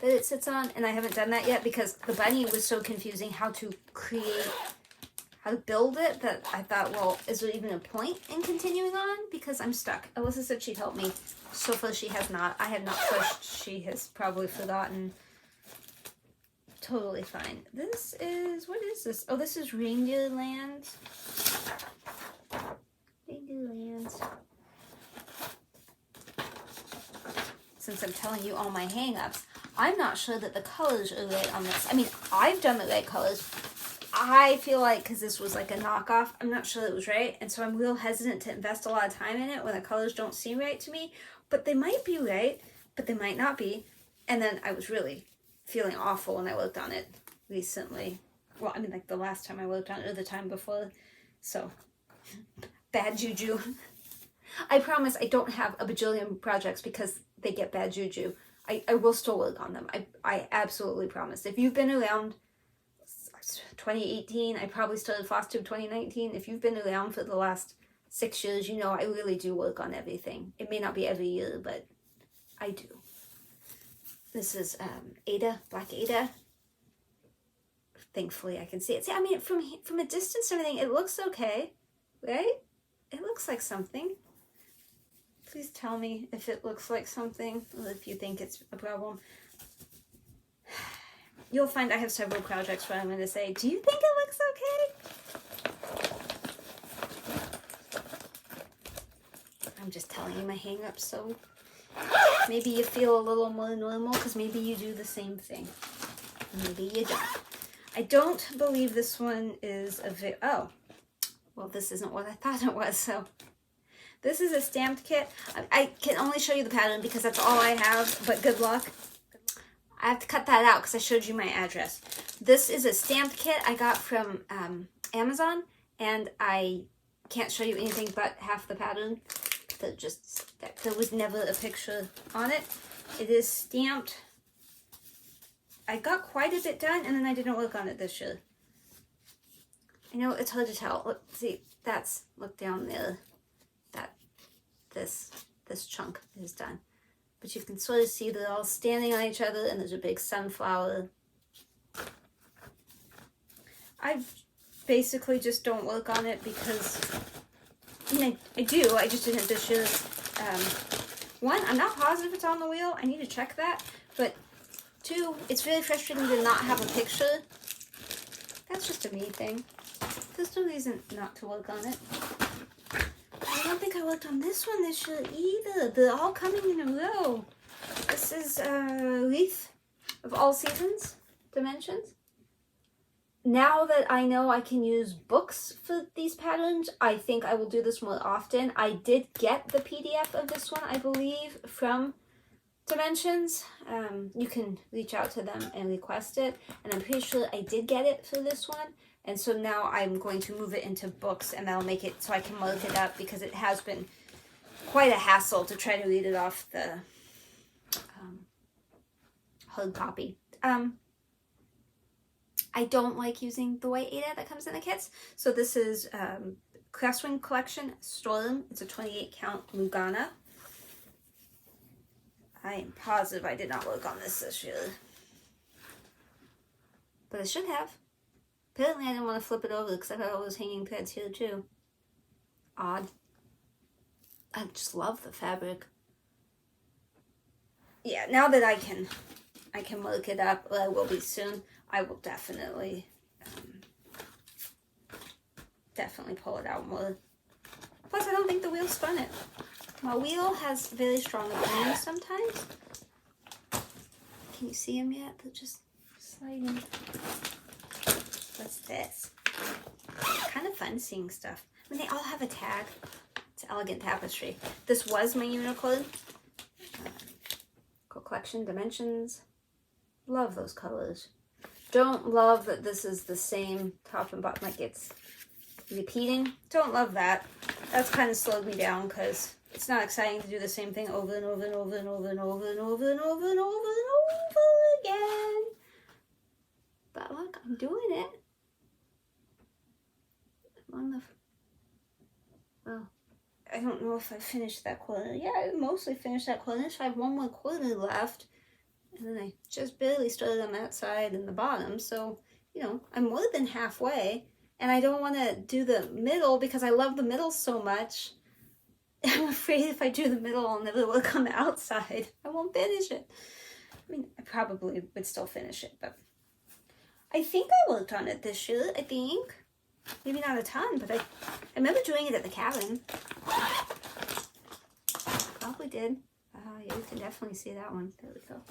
that it sits on, and I haven't done that yet because the bunny was so confusing how to build it that I thought, well, is there even a point in continuing on? Because I'm stuck. Alyssa said she'd help me. So far she has not. I have not pushed. She has probably forgotten. Totally fine. This is, what is this? Oh, this is Reindeer Land. Reindeer Lands. Since I'm telling you all my hang-ups, I'm not sure that the colors are right on this. I mean, I've done the right colors. I feel like, because this was like a knockoff, I'm not sure it was right. And so I'm real hesitant to invest a lot of time in it when the colors don't seem right to me. But they might be right, but they might not be. And then I was really feeling awful when I worked on it recently. Well, I mean, like the last time I worked on it or the time before. So, bad juju. I promise I don't have a bajillion projects because they get bad juju. I will still work on them. I absolutely promise. If you've been around 2018, I probably started FlossTube 2019. If you've been around for the last 6 years, you know I really do work on everything. It may not be every year, but I do. This is Ada, Black Ada. Thankfully I can see it. See, I mean, from a distance and everything, it looks okay, right? It looks like something. Please tell me if it looks like something, or if you think it's a problem. You'll find I have several projects where I'm going to say, do you think it looks okay? I'm just telling you my hang-ups, so maybe you feel a little more normal, because maybe you do the same thing. Maybe you don't. I don't believe this one is a oh, well, this isn't what I thought it was, so. This is a stamped kit. I can only show you the pattern because that's all I have, but good luck. I have to cut that out because I showed you my address. This is a stamped kit I got from Amazon, and I can't show you anything but half the pattern. There was never a picture on it. It is stamped. I got quite a bit done, and then I didn't work on it this year. I know it's hard to tell. Look, see, look down there. This chunk is done. But you can sort of see they're all standing on each other, and there's a big sunflower. I basically just don't work on it because, I mean, I do, I just didn't this year. One, I'm not positive it's on the wheel. I need to check that. But two, it's really frustrating to not have a picture. That's just a me thing. There's no reason not to work on it. I don't think I worked on this one this year either. They're all coming in a row. This is Wreath of All Seasons Dimensions. Now that I know I can use books for these patterns, I think I will do this more often. I did get the PDF of this one, I believe, from Dimensions. You can reach out to them and request it. And I'm pretty sure I did get it for this one. And so now I'm going to move it into books, and that'll make it so I can mark it up, because it has been quite a hassle to try to read it off the hard copy. I don't like using the white Ada that comes in the kits. So this is Craftsman Collection Storm. It's a 28 count Mugana. I am positive I did not work on this year. But I should have. Apparently I didn't want to flip it over because I got all those hanging threads here too. Odd. I just love the fabric. Yeah, now that I can mark it up, or I will be soon, I will definitely pull it out more. Plus, I don't think the wheel spun it. My wheel has very strong opinions sometimes. Can you see them yet? They're just sliding. What's this? Kind of fun seeing stuff. I mean, they all have a tag. It's Elegant Tapestry. This was my unicorn. Collection Dimensions. Love those colors. Don't love that this is the same top and bottom, like it's repeating. Don't love that. That's kind of slowed me down because it's not exciting to do the same thing over and over and over and over and over and over and over and over and over again. But look, I'm doing it. Well, I don't know if I finished that corner. Yeah, I mostly finished that corner. So I have one more corner left. And then I just barely started on that side and the bottom. So, you know, I'm more than halfway. And I don't want to do the middle because I love the middle so much. I'm afraid if I do the middle, I'll never work on the outside. I won't finish it. I mean, I probably would still finish it, but I think I worked on it this year, I think. Maybe not a ton, but I remember doing it at the cabin. Probably did. Yeah, you can definitely see that one. There we go.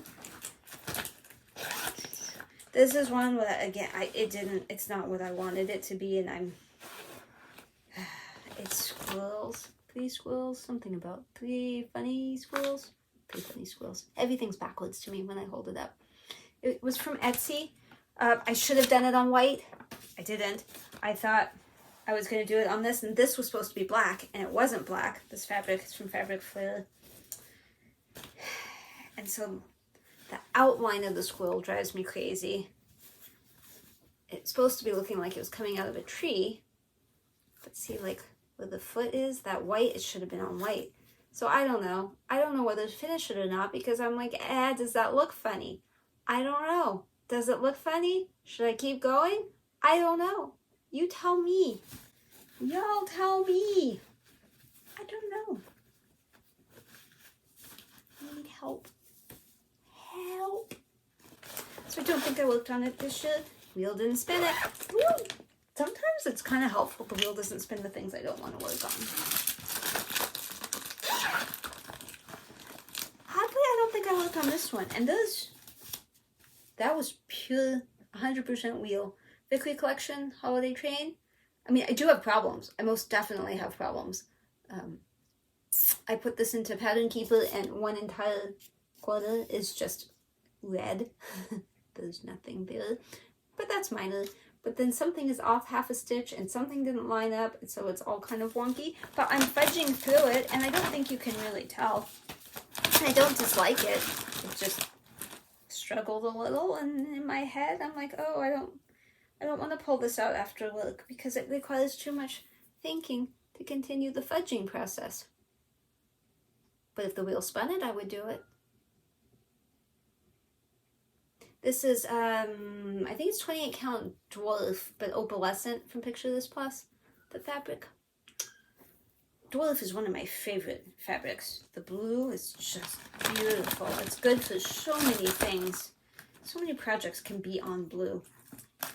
This is one where, again, it's not what I wanted it to be, and it's squirrels. 3 squirrels, something about 3 funny squirrels. 3 funny squirrels. Everything's backwards to me when I hold it up. It was from Etsy. I should have done it on white. I didn't. I thought I was going to do it on this, and this was supposed to be black, and it wasn't black. This fabric is from Fabric Flare. And so the outline of the squirrel drives me crazy. It's supposed to be looking like it was coming out of a tree. But see, like, where the foot is, that white, it should have been on white. So I don't know. I don't know whether to finish it or not because I'm like, does that look funny? I don't know. Does it look funny? Should I keep going? I don't know. You tell me. Y'all tell me. I don't know. I need help. Help. So I don't think I worked on it this year. Wheel didn't spin it. Woo! Sometimes it's kind of helpful the wheel doesn't spin the things I don't want to work on. Oddly, I don't think I worked on this one. And that was pure 100% wheel. Victory Collection Holiday Train. I mean, I do have problems. I most definitely have problems. I put this into Pattern Keeper and one entire corner is just red. There's nothing there. But that's minor. But then something is off half a stitch and something didn't line up, and so it's all kind of wonky. But I'm fudging through it, and I don't think you can really tell. I don't dislike it. It just struggled a little, and in my head, I'm like, oh, I don't want to pull this out after work because it requires too much thinking to continue the fudging process. But if the wheel spun it, I would do it. This is, I think it's 28 count dwarf, but opalescent from Picture This Plus, the fabric. Dwarf is one of my favorite fabrics. The blue is just beautiful. It's good for so many things. So many projects can be on blue.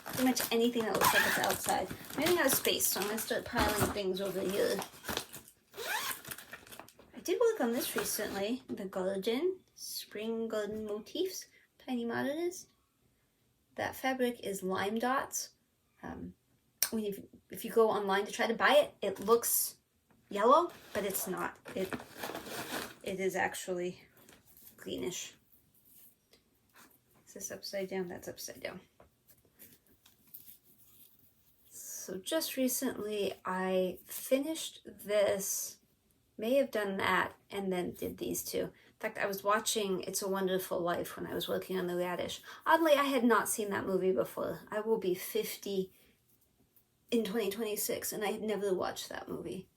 Pretty much anything that looks like it's outside. I'm running out of space, so I'm going to start piling things over here. I did work on this recently, the Garden, Spring Garden Motifs. Tiny Modernist. That fabric is Lime Dots. If you go online to try to buy it, it looks yellow, but it's not. It is actually greenish. Is this upside down? That's upside down. So just recently I finished this, may have done that, and then did these two. In fact, I was watching It's a Wonderful Life when I was working on the radish. Oddly, I had not seen that movie before. I will be 50 in 2026, and I had never watched that movie.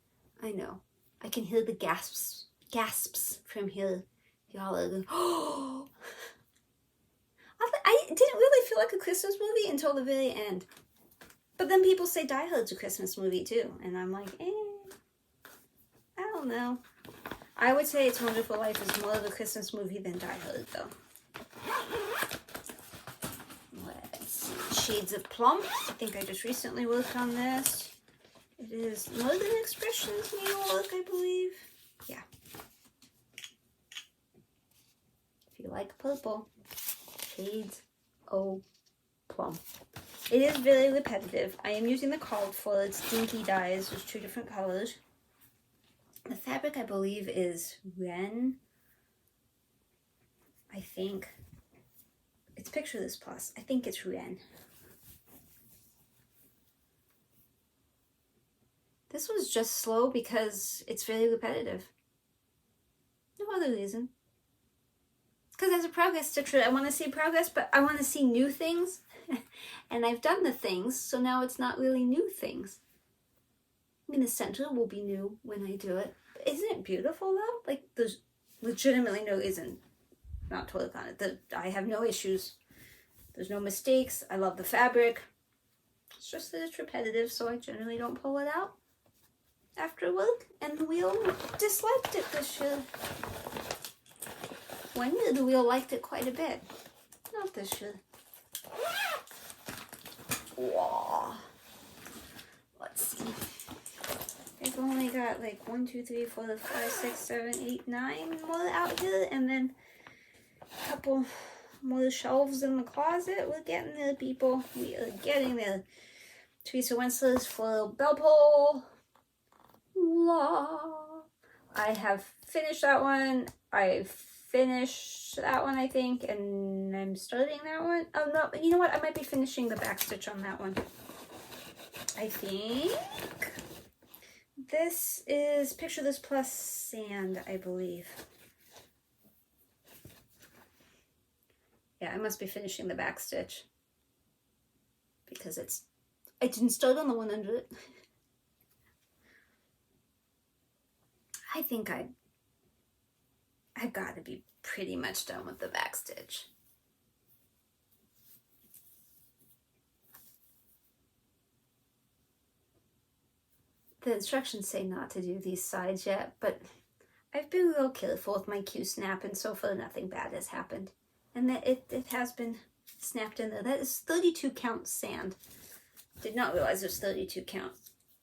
I know. I can hear the gasps from here. Y'all are going, oh! I didn't really feel like a Christmas movie until the very end. But then people say Die Hard's a Christmas movie too, and I'm like, I don't know. I would say It's a Wonderful Life is more of a Christmas movie than Die Hard, though. Let's see. Shades of Plum. I think I just recently worked on this. It is Northern Expressions, New York, I believe. Yeah. If you like purple, Shades of Plum. It is very repetitive. I am using the called for. It's dinky dyes. There's 2 different colors. The fabric, I believe, is Ren. I think. It's Picture This Plus. I think it's Ren. This was just slow because it's very repetitive. No other reason. Because as a progress stitcher, I want to see progress, but I want to see new things. And I've done the things, so now it's not really new things. I mean, the center will be new when I do it. But isn't it beautiful, though? Like, there's legitimately no reason not totally confident. I have no issues. There's no mistakes. I love the fabric. It's just that it's repetitive, so I generally don't pull it out after work. And the wheel disliked it this year. One year the wheel liked it quite a bit. Not this year. Whoa. Let's see. I've only got like 1, 2, 3, 4, 5, 6, 7, 8, 9 more out here, and then a couple more shelves in the closet. We're getting there, people. We are getting there. Teresa Winsler's Floral Bell Pull. I have finished that one. I finished that one, I think, and I'm starting that one. Oh no, you know what? I might be finishing the back stitch on that one. I think this is Picture This plus sand, I believe. Yeah, I must be finishing the back stitch because I didn't start on the one under it. I think I've got to be pretty much done with the back stitch. The instructions say not to do these sides yet, but I've been real careful with my Q-snap, and so far nothing bad has happened. And that it has been snapped in there. That is 32 count sand. Did not realize there's 32 count.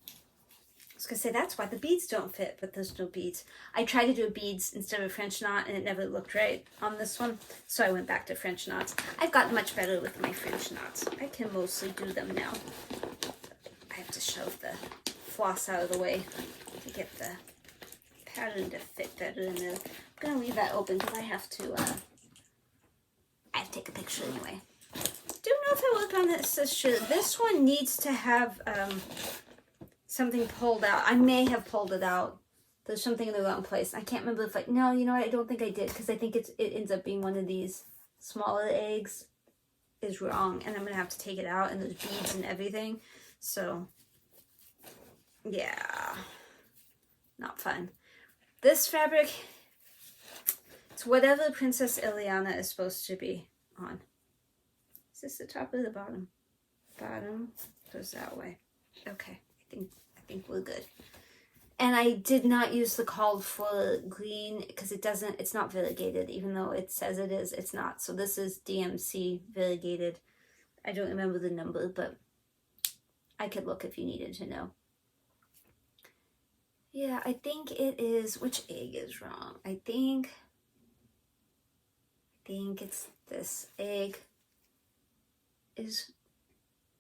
I was gonna say that's why the beads don't fit, but there's no beads. I tried to do beads instead of a French knot, and it never looked right on this one, so I went back to French knots. I've gotten much better with my French knots. I can mostly do them now. I have to shove the floss out of the way to get the pattern to fit better in there. I'm gonna leave that open because I have to take a picture anyway. Don't know if I worked on this year. This one needs to have something pulled out. I may have pulled it out. There's something in the wrong place. I can't remember if no, you know what? I don't think I did, because I think it ends up being one of these smaller eggs is wrong, and I'm gonna have to take it out, and there's beads and everything. So yeah, not fun. This fabric, it's whatever Princess Ileana is supposed to be on. Is this the top or the bottom? Bottom goes that way. Okay, I think we're good. And I did not use the called for green because it's not variegated, even though it says it is, it's not. So this is DMC variegated. I don't remember the number, but I could look if you needed to know. Yeah, I think it is, which egg is wrong? I think it's this egg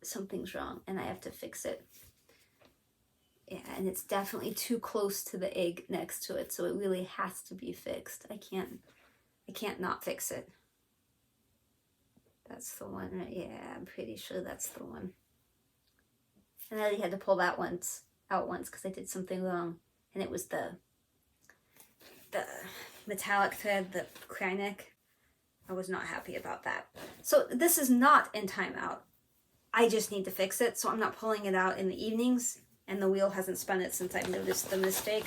something's wrong, and I have to fix it. Yeah, and it's definitely too close to the egg next to it, so it really has to be fixed. I can't not fix it. That's the one, right? Yeah, I'm pretty sure that's the one. And I already had to pull that out once because I did something wrong, and it was the metallic thread, the cry neck. I was not happy about that. So this is not in timeout. I just need to fix it, so I'm not pulling it out in the evenings, and the wheel hasn't spun it since I've noticed the mistake.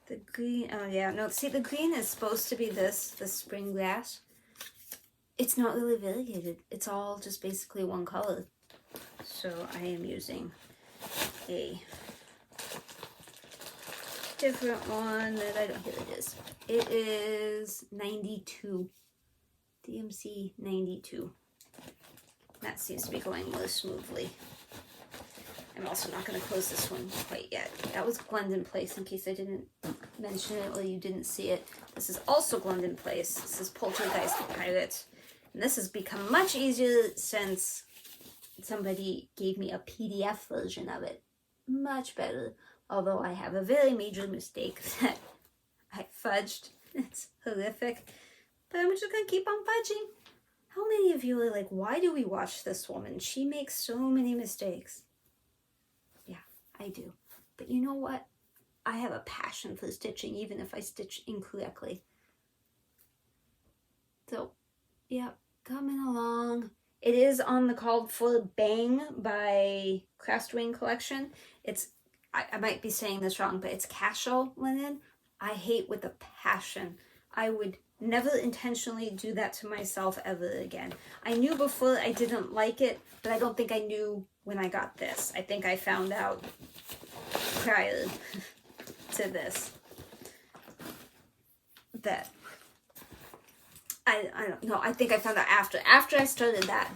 The green, oh yeah, no, see, the green is supposed to be the spring grass. It's not really variegated. It's all just basically one color. So I am using a different one that I don't, here it is. It is 92, DMC 92. That seems to be going more smoothly. I'm also not going to close this one quite yet. That was Glendon Place, in case I didn't mention it or you didn't see it. This is also Glendon Place. This is Poltergeist Pirate. And this has become much easier since somebody gave me a PDF version of it. Much better. Although I have a very major mistake that I fudged. It's horrific. But I'm just going to keep on fudging. How many of you are like, why do we watch this woman? She makes so many mistakes. Yeah, I do. But you know what? I have a passion for stitching, even if I stitch incorrectly. So, yeah, coming along. It is on the Called for Bang by Craftswing Collection. It's, I might be saying this wrong, but it's casual linen. I hate with a passion. I would never intentionally do that to myself ever again. I knew before I didn't like it, but I don't think I knew when I got this. I think I found out prior to this that I don't know. I think I found out after I started that.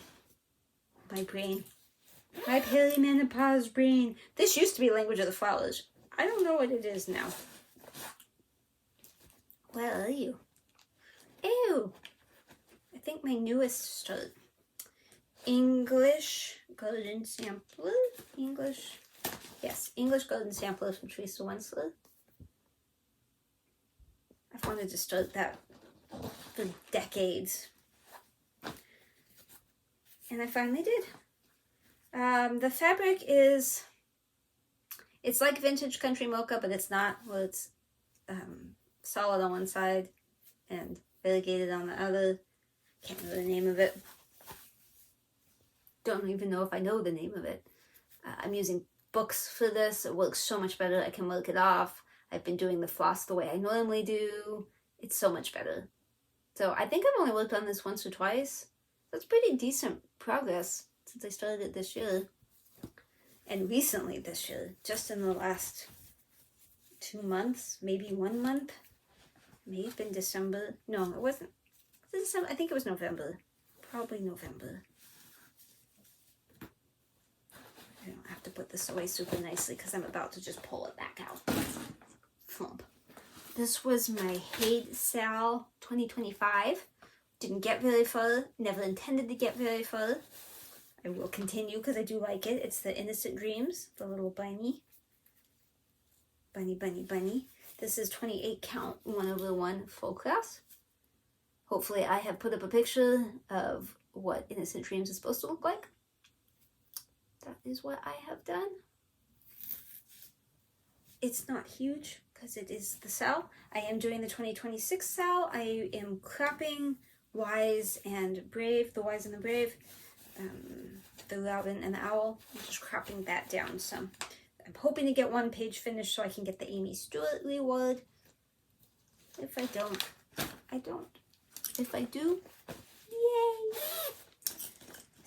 My brain. My perimenopause brain. This used to be Language of the Flowers. I don't know what it is now. Where are you? Ew. I think my newest start. English Golden Sampler. English. Yes, English Golden Sampler from Teresa Winsler. I've wanted to start that for decades. And I finally did. The fabric is, it's like vintage country mocha, but it's not. Well, it's solid on one side and variegated on the other. Can't remember the name of it. Don't even know if I know the name of it. I'm using books for this. It works so much better. I can work it off. I've been doing the floss the way I normally do. It's so much better. So I think I've only worked on this once or twice. That's pretty decent progress since I started it this year. And recently this year, just in the last 2 months, maybe 1 month. It may have been December. No, it wasn't. Was it December? I think it was November. Probably November. I don't have to put this away super nicely because I'm about to just pull it back out. Flump. This was my HAED Sal 2025. Didn't get very far. Never intended to get very far. I will continue because I do like it. It's the Innocent Dreams, the little bunny. Bunny. This is 28 count 1/1 full class. Hopefully I have put up a picture of what Innocent Dreams is supposed to look like. That is what I have done. It's not huge because it is the Sal. I am doing the 2026 Sal. I am cropping Wise and Brave, the Wise and the Brave, the Robin and the Owl. I'm just cropping that down some. I'm hoping to get one page finished so I can get the Amy Stewart reward. If I don't, I don't. If I do, yay!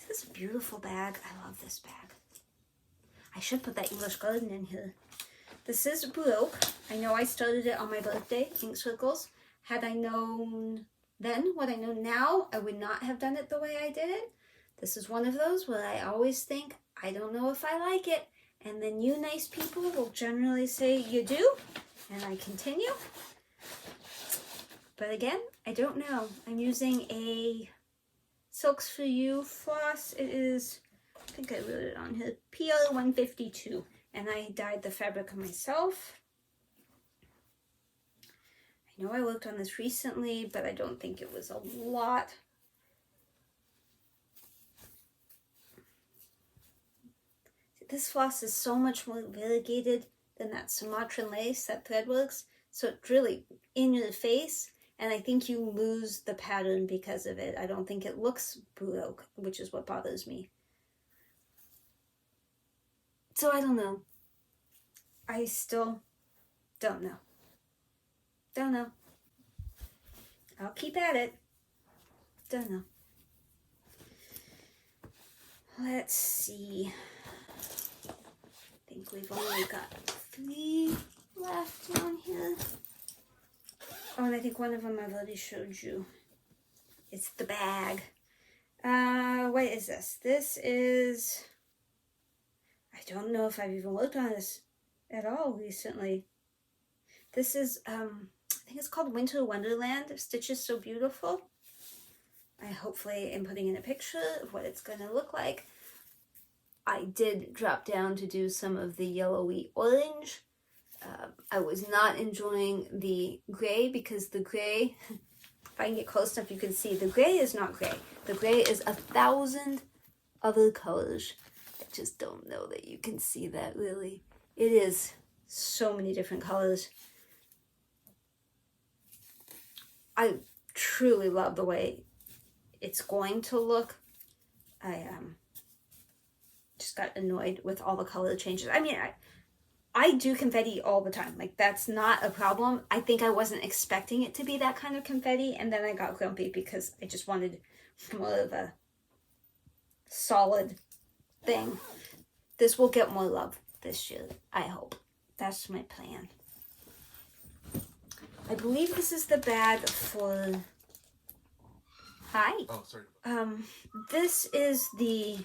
This is a beautiful bag. I love this bag. I should put that English Garden in here. This is Baroque. I know I started it on my birthday, Ink Circles. Had I known then what I know now, I would not have done it the way I did it. This is one of those where I always think, I don't know if I like it. And then you nice people will generally say you do. And I continue. But again, I don't know. I'm using a Silks For You floss. It is, I think I wrote it on here, PR 152. And I dyed the fabric myself. I know I worked on this recently, but I don't think it was a lot. This floss is so much more variegated than that Sumatran lace, that threadworks. So it's really in your face, and I think you lose the pattern because of it. I don't think it looks Baroque, which is what bothers me. So I don't know. I still don't know. Don't know. I'll keep at it. Don't know. Let's see. I think we've only got 3 left on here. Oh, and I think one of them I've already showed you. It's the bag. What is this? This is... I don't know if I've even worked on this at all recently. This is, I think it's called Winter Wonderland. Stitch is So Beautiful. I hopefully am putting in a picture of what it's going to look like. I did drop down to do some of the yellowy orange. I was not enjoying the gray because the gray, if I can get close enough you can see, the gray is not gray. The gray is 1,000 other colors. I just don't know that you can see that really. It is so many different colors. I truly love the way it's going to look. I just got annoyed with all the color changes. I mean, I do confetti all the time. Like, that's not a problem. I think I wasn't expecting it to be that kind of confetti, and then I got grumpy because I just wanted more of a solid thing. This will get more love this year, I hope. That's my plan. I believe this is the bag for... Hi. Oh, sorry. This is the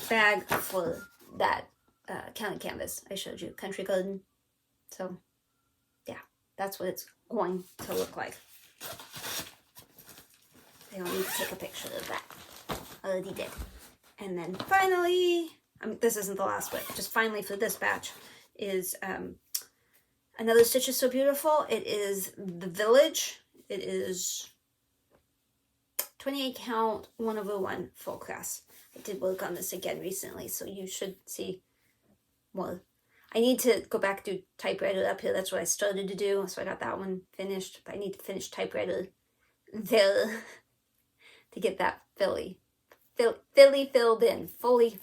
bag for that county canvas I showed you, Country Garden. So, yeah, that's what it's going to look like. I don't need to take a picture of that. I already did. And then finally, this isn't the last bit, just finally for this batch is another Stitch is So Beautiful. It is The Village. It is 28 count, 1/1 full class. I did work on this again recently, so you should see more. I need to go back to typewriter up here. That's what I started to do, so I got that one finished. But I need to finish typewriter there to get that fully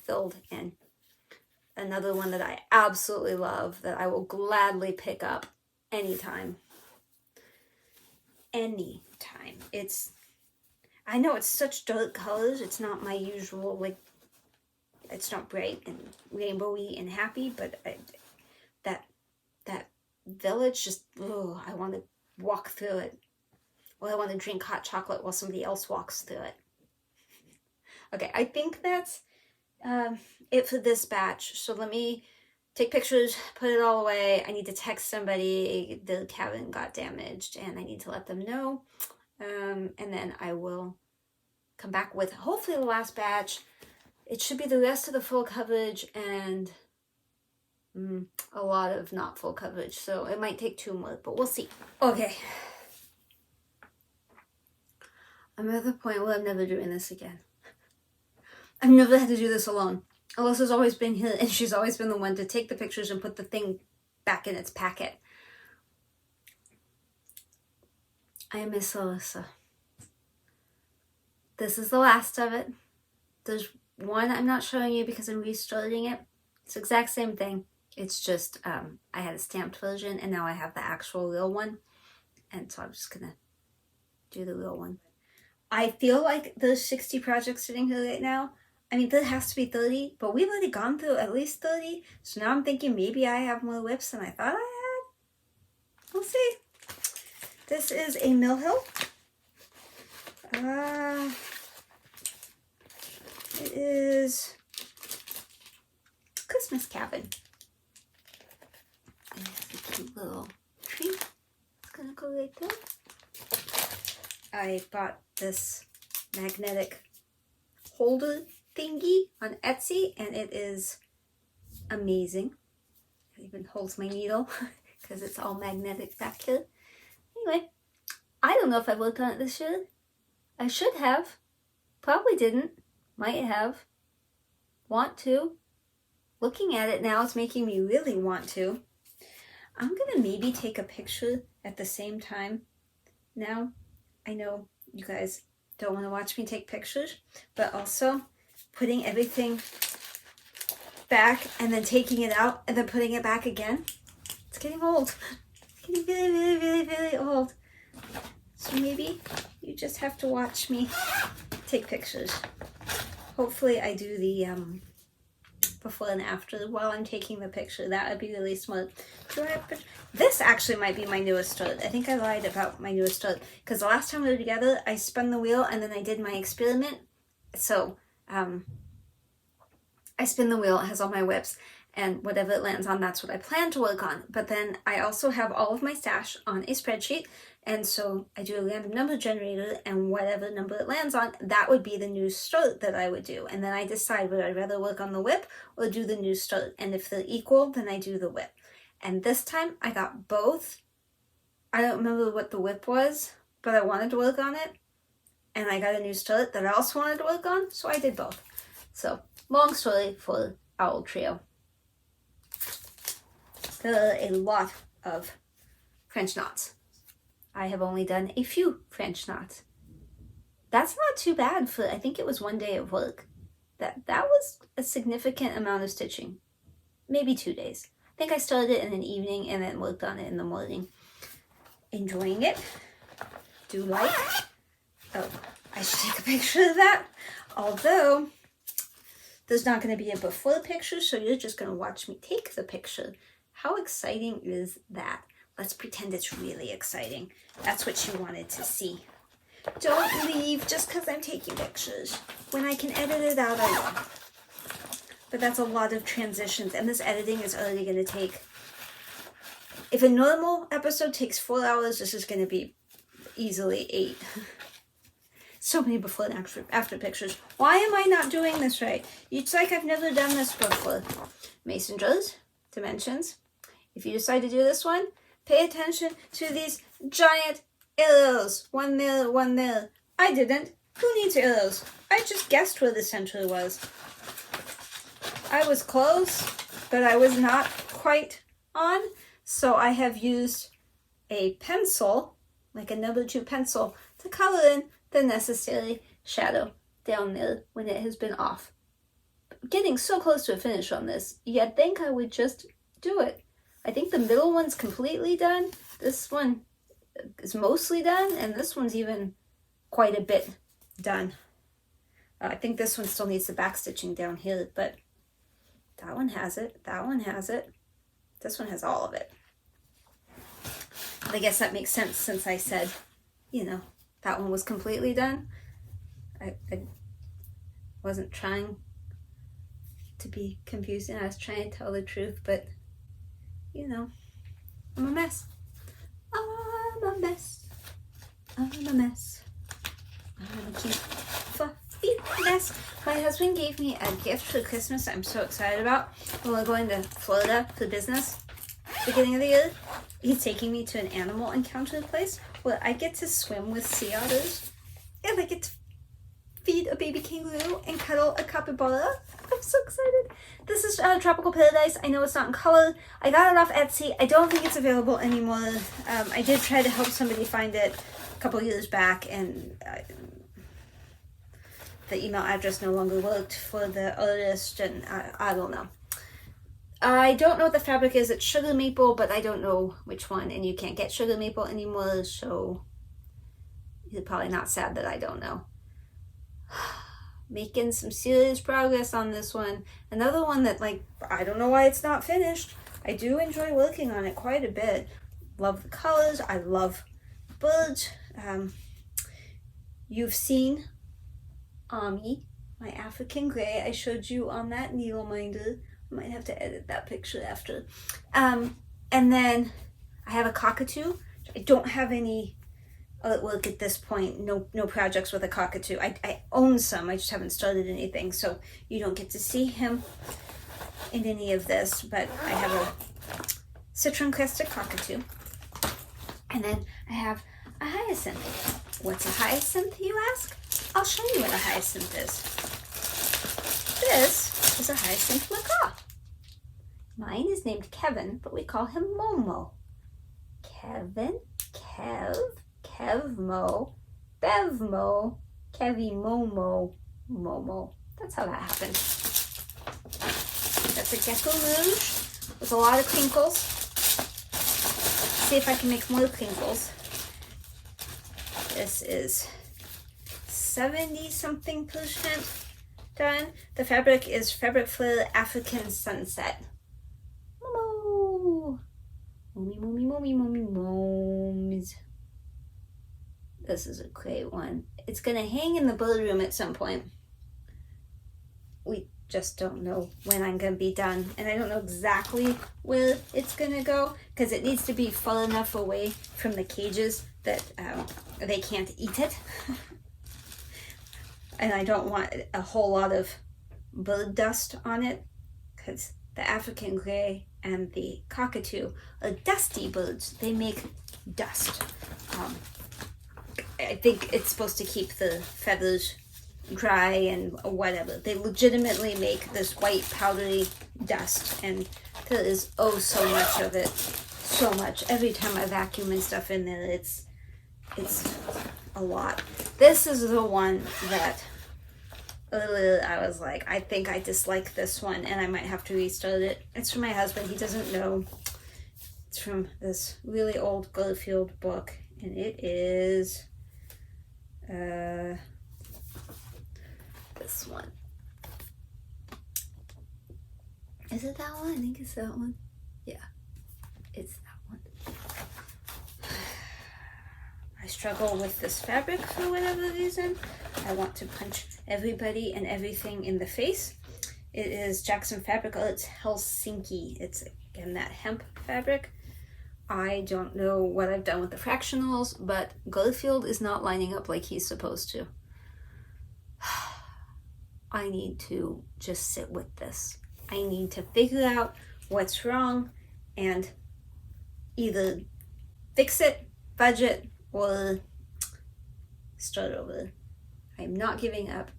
filled in. Another one that I absolutely love that I will gladly pick up anytime. Anytime. I know it's such dark colors. It's not my usual, like, it's not bright and rainbowy and happy, but that village just, oh, I want to walk through it. Or I want to drink hot chocolate while somebody else walks through it. Okay, I think that's it for this batch. So let me take pictures, put it all away. I need to text somebody. The cabin got damaged and I need to let them know. And then I will come back with hopefully the last batch. It should be the rest of the full coverage and a lot of not full coverage. So it might take 2 more, but we'll see. Okay. I'm at the point where I'm never doing this again. I've never had to do this alone. Alyssa's always been here and she's always been the one to take the pictures and put the thing back in its packet. I miss Alyssa. This is the last of it. There's one I'm not showing you because I'm restarting it. It's the exact same thing. It's just I had a stamped version and now I have the actual real one. And so I'm just gonna do the real one. I feel like there's 60 projects sitting here right now. I mean, there has to be 30, but we've already gone through at least 30. So now I'm thinking maybe I have more WIPs than I thought I had. We'll see. This is a Mill Hill. It is Christmas cabin. And it's a cute little tree. It's gonna go right there. I bought this magnetic holder thingy on Etsy and it is amazing. It even holds my needle because it's all magnetic back here. Anyway, I don't know if I worked on it this year. I should have. Probably didn't. Might have. Want to. Looking at it now, it's making me really want to. I'm going to maybe take a picture at the same time now. I know you guys don't want to watch me take pictures, but also putting everything back and then taking it out and then putting it back again. It's getting old. It's getting really, really, really, really old. So maybe you just have to watch me take pictures. Hopefully I do the before and after while I'm taking the picture. That would be really smart. This actually might be my newest start. I think I lied about my newest start because the last time we were together, I spun the wheel and then I did my experiment. So I spin the wheel, it has all my WIPs, and whatever it lands on, that's what I plan to work on. But then I also have all of my stash on a spreadsheet, and so I do a random number generator, and whatever number it lands on, that would be the new start that I would do. And then I decide would I rather work on the WIP or do the new start, and if they're equal, then I do the WIP. And this time I got both. I don't remember what the WIP was, but I wanted to work on it, and I got a new start that I also wanted to work on, so I did both. So, long story for Owl Trio. There are a lot of French knots. I have only done a few French knots. That's not too bad for, I think it was 1 day of work. That was a significant amount of stitching. maybe 2 days. I think I started it in an evening and then worked on it in the morning. Enjoying it. Do like. Oh, I should take a picture of that. Although, there's not going to be a before picture, so you're just going to watch me take the picture. How exciting is that? Let's pretend it's really exciting. That's what you wanted to see. Don't leave just because I'm taking pictures. When I can edit it out, I will. But that's a lot of transitions, and this editing is already going to take... If a normal episode takes 4 hours, this is going to be easily 8. So many before and after pictures. Why am I not doing this right? It's like I've never done this before. Mason jars, dimensions. If you decide to do this one, pay attention to these giant arrows. 1 there, 1 there. I didn't. Who needs arrows? I just guessed where the center was. I was close, but I was not quite on. So I have used a pencil, like a number 2 pencil, to color in the necessary shadow down there when it has been off. Getting so close to a finish on this, you'd think I would just do it. I think the middle one's completely done. This one is mostly done, and this one's even quite a bit done. I think this one still needs the back stitching down here, but that one has it. That one has it. This one has all of it. But I guess that makes sense since I said, you know, that one was completely done. I wasn't trying to be confusing. I was trying to tell the truth, but, you know, I'm a mess. I'm a mess. I'm a mess. I'm a cute, fluffy mess. My husband gave me a gift for Christmas I'm so excited about. When we're going to Florida for business, beginning of the year, he's taking me to an animal encounter place where I get to swim with sea otters and I get to feed a baby kangaroo and cuddle a capybara. I'm so excited. This is Tropical Paradise. I know it's not in color. I got it off Etsy. I don't think it's available anymore. I did try to help somebody find it a couple years back, and the email address no longer worked for the artist, and I don't know. I don't know what the fabric is. It's sugar maple, but I don't know which one, and you can't get sugar maple anymore, so you're probably not sad that I don't know. Making some serious progress on this one. Another one that, like, I don't know why it's not finished. I do enjoy working on it quite a bit. Love the colors. I love birds. You've seen Ami, my African gray. I showed you on that needle minder. I might have to edit that picture after. And then I have a cockatoo. I don't have any artwork at this point. No projects with a cockatoo. I own some. I just haven't started anything, so you don't get to see him in any of this. But I have a citron crested cockatoo, and then I have a hyacinth. What's a hyacinth, you ask? I'll show you what a hyacinth is. This is a hyacinth macaw. Mine is named Kevin, but we call him Momo. Kevin, Kev, Kevmo, Bevmo, Kevi Momo, Momo. That's how that happened. That's a Gecko Rouge with a lot of crinkles. See if I can make more crinkles. This is 70-something% done. The fabric is Fabric Flare African Sunset. Momo! Mommy, mommy, mommy, mommy, moms. This is a great one. It's gonna hang in the bird room at some point. We just don't know when I'm gonna be done, and I don't know exactly where it's gonna go because it needs to be far enough away from the cages that they can't eat it. And I don't want a whole lot of bird dust on it because the African gray and the cockatoo are dusty birds. They make dust. I think it's supposed to keep the feathers dry and whatever. They legitimately make this white powdery dust, and there is oh so much of it. So much. Every time I vacuum and stuff in there, it's a lot. This is the one that I was like, I think I dislike this one and I might have to restart it. It's from my husband. He doesn't know. It's from this really old Garfield book, and it is this one. Is it that one? I think it's that one. Yeah, it's that one. I struggle with this fabric for whatever reason. I want to punch everybody and everything in the face. It is Jackson Fabric. Oh, it's Helsinki. It's, again, that hemp fabric. I don't know what I've done with the fractionals, but Garfield is not lining up like he's supposed to. I need to just sit with this. I need to figure out what's wrong and either fix it, budget, or start over. I'm not giving up.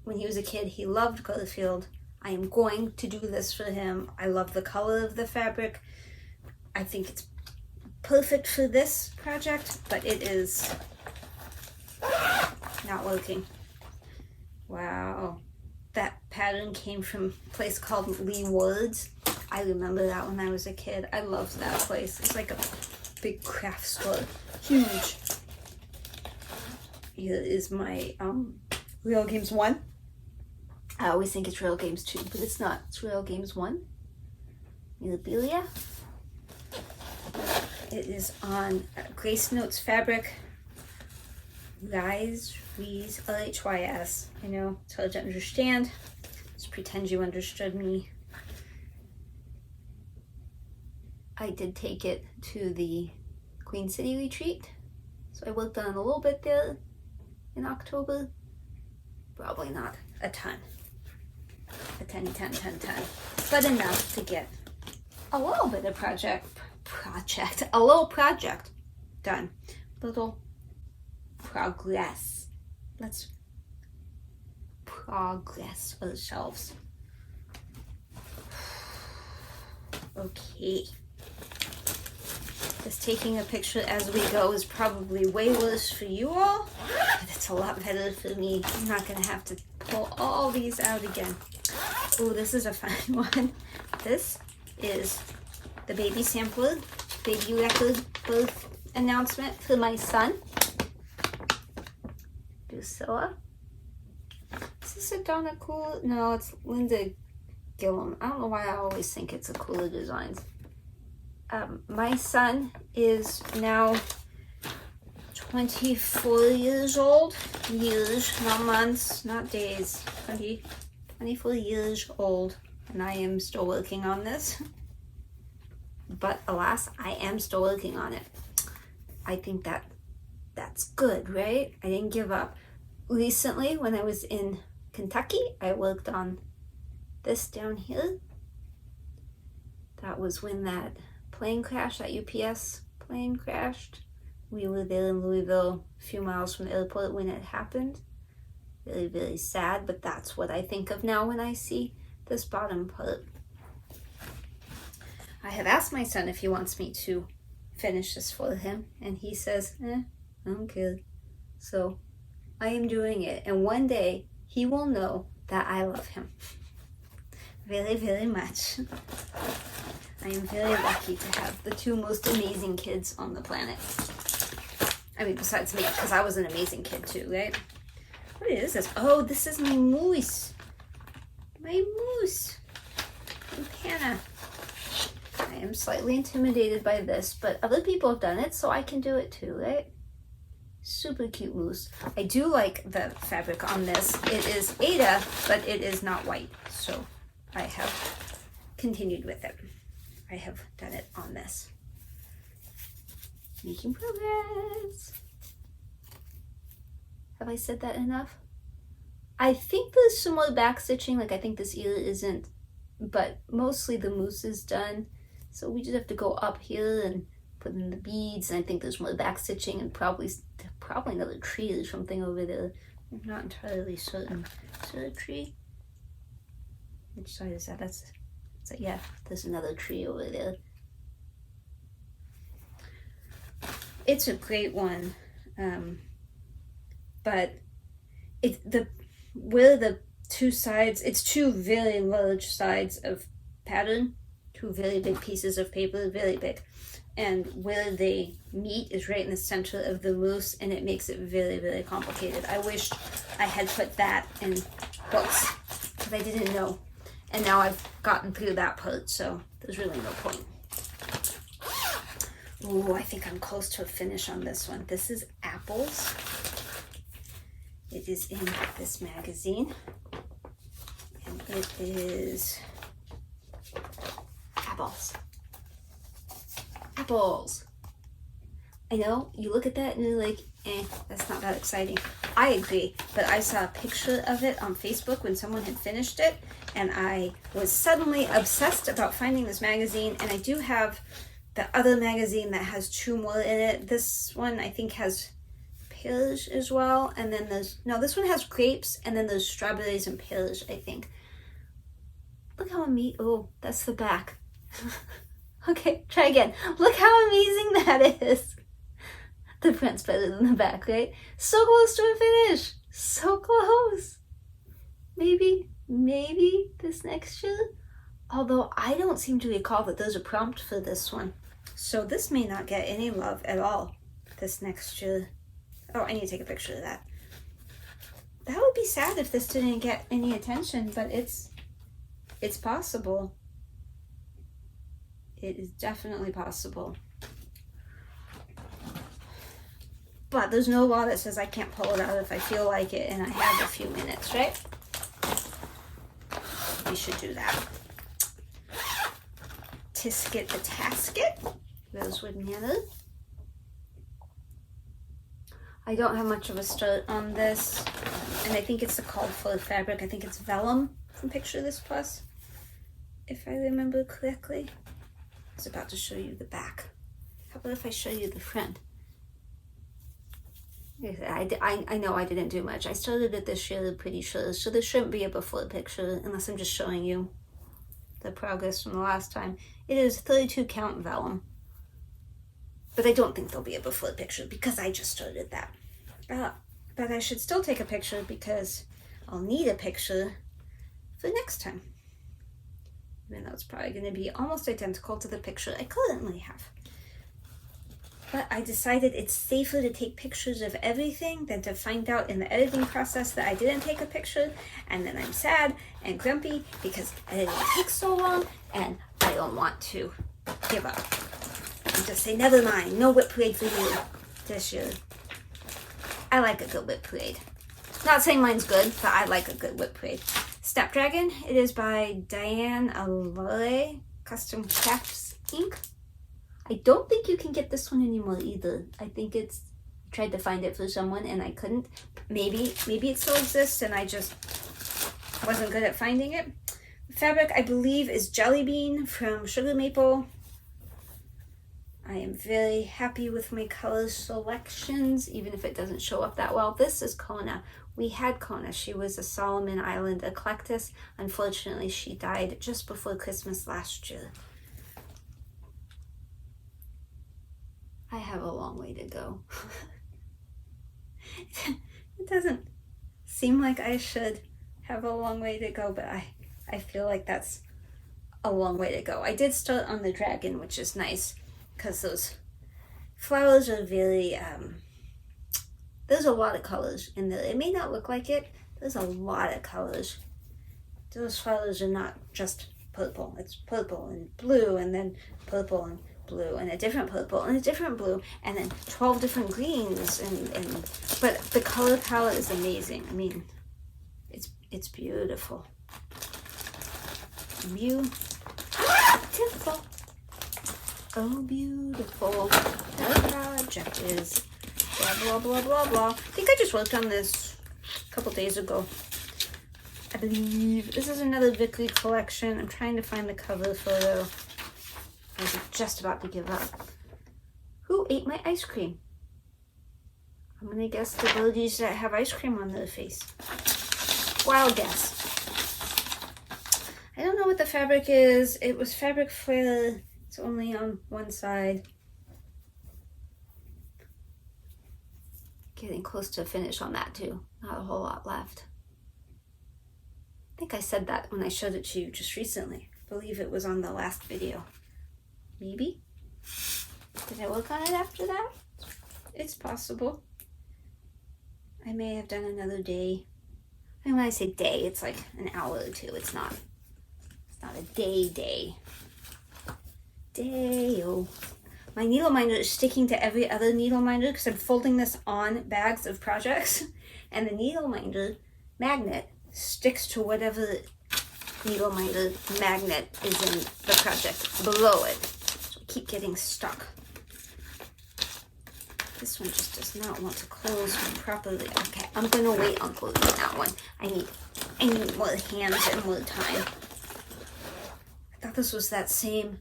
When he was a kid, he loved Garfield. I am going to do this for him. I love the color of the fabric. I think it's perfect for this project, but it is not working. Wow. That pattern came from a place called Lee Woods. I remember that when I was a kid. I loved that place. It's like a big craft store. Huge. Here is my Real Games 1. I always think it's Real Games 2, but it's not. It's Real Games 1. Mirabilia. It is on Grace Notes fabric. Rhys. L-H-Y-S. I know, it's hard to understand. Just pretend you understood me. I did take it to the Queen City retreat, so I worked on a little bit there in October. Probably not a ton. A 10, but enough to get a little bit of a little project done. Little progress. Let's progress ourselves. Okay. Just taking a picture as we go is probably way worse for you all, but it's a lot better for me. I'm not gonna have to pull all these out again. Oh, this is a fun one. This is the baby sampler, baby record birth announcement for my son, Drusilla. Is this a Donna Cool? No, it's Linda Gillum. I don't know why I always think it's a cooler designs. My son is now 24 years old. Years, not months, not days. 24 years old, and I am still working on this. But alas, I am still working on it. I think that's good, right? I didn't give up. Recently, when I was in Kentucky, I worked on this down here. That was when that plane crashed, that UPS plane crashed. We were there in Louisville, a few miles from the airport when it happened. Really, really sad, but that's what I think of now when I see this bottom part. I have asked my son if he wants me to finish this for him, and he says, I don't care. So I am doing it, and one day he will know that I love him very, very much. I am very lucky to have the two most amazing kids on the planet. I mean, besides me, because I was an amazing kid too, right? What is this? Oh, this is my moose. My moose. From Hannah. I am slightly intimidated by this, but other people have done it, so I can do it too, right? Super cute moose. I do like the fabric on this. It is Ada, but it is not white, so I have continued with it. I have done it on this. Making progress. Have I said that enough? I think there's some more back stitching, like I think this ear isn't, but mostly the moose is done. So we just have to go up here and put in the beads, and I think there's more back stitching and probably another tree or something over there. I'm not entirely certain. Is there a tree? Which side is that? That's yeah, there's another tree over there. It's a great one, but the where the two sides, it's two very large sides of pattern, two very big pieces of paper, very big, and where they meet is right in the center of the loose, and it makes it very, very complicated. I wished I had put that in books because I didn't know, and now I've gotten through that part, so there's really no point. Oh, I think I'm close to a finish on this one. This is Apples. It is in this magazine, and it is apples. Apples. I know, you look at that and you're like, that's not that exciting. I agree, but I saw a picture of it on Facebook when someone had finished it, and I was suddenly obsessed about finding this magazine, and I do have the other magazine that has two more in it. This one I think has pears as well, and then there's, no, this one has grapes, and then there's strawberries and pears, I think. Look how oh, that's the back. Okay, try again. Look how amazing that is. The front's better than the back, right? So close to a finish. So close. Maybe this next year. Although I don't seem to recall that there's a prompt for this one. So this may not get any love at all this next year. Oh, I need to take a picture of that. That would be sad if this didn't get any attention, but it's possible. It is definitely possible. But there's no law that says I can't pull it out if I feel like it and I have a few minutes, right? We should do that. Tisket the Tasket, Rosewood Manor. I don't have much of a start on this, and I think it's the called for fabric. I think it's vellum from Picture This Plus, if I remember correctly. I was about to show you the back. How about if I show you the front? I know I didn't do much. I started it this year, pretty sure, so there shouldn't be a before picture unless I'm just showing you the progress from the last time. It is 32 count vellum, but I don't think there'll be a before picture because I just started that. But I should still take a picture because I'll need a picture for next time. Even though it's probably going to be almost identical to the picture I currently have. But I decided it's safer to take pictures of everything than to find out in the editing process that I didn't take a picture, and then I'm sad and grumpy because editing takes so long, and I don't want to give up. And just say, never mind, no WIP parade for you this year. I like a good WIP parade. Not saying mine's good, but I like a good WIP parade. Snapdragon, it is by Diane Alare, Custom Crafts Inc. I don't think you can get this one anymore either. I think I tried to find it for someone and I couldn't. Maybe it still exists and I just wasn't good at finding it. The fabric, I believe, is Jelly Bean from Sugar Maple. I am very happy with my color selections, even if it doesn't show up that well. This is Kona. We had Kona. She was a Solomon Island eclectus. Unfortunately, she died just before Christmas last year. I have a long way to go. It doesn't seem like I should have a long way to go, but I feel like that's a long way to go. I did start on the dragon, which is nice because those flowers are very, there's a lot of colors in there. It may not look like it, there's a lot of colors. Those flowers are not just purple. It's purple and blue and then purple and blue and a different purple and a different blue and then 12 different greens but the color palette is amazing. I mean, it's beautiful. Beautiful. Oh, beautiful. The project is blah blah blah blah blah. I think I just worked on this a couple days ago. I believe this is another Vickery collection. I'm trying to find the cover photo. I was just about to give up. Who ate my ice cream? I'm gonna guess the birdies that have ice cream on their face. Wild guess. I don't know what the fabric is. It was fabric flare. It's only on one side. Getting close to a finish on that too. Not a whole lot left. I think I said that when I showed it to you just recently. I believe it was on the last video. Maybe? Did I work on it after that? It's possible. I may have done another day. And when I say day, it's like an hour or two. It's not a day. Day-o. My needle minder is sticking to every other needle minder because I'm folding this on bags of projects. And the needle minder magnet sticks to whatever needle minder magnet is in the project below it. So I keep getting stuck. This one just does not want to close properly. Okay, I'm gonna wait on closing that one. I need more hands and more time. I thought this was that same.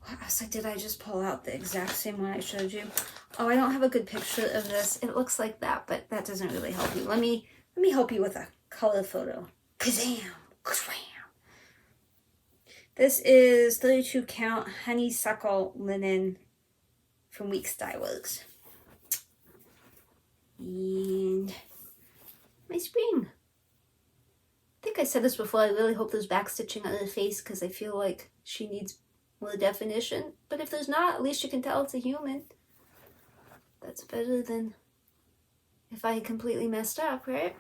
I was like, did I just pull out the exact same one I showed you? Oh, I don't have a good picture of this. It looks like that, but that doesn't really help you. Let me help you with a color photo. Kazam! Kazam! This is 32 count honeysuckle linen from Weeks Dye Works. And my spring. I think I said this before. I really hope there's backstitching on her face because I feel like she needs more definition. But if there's not, at least you can tell it's a human. That's better than if I had completely messed up, right?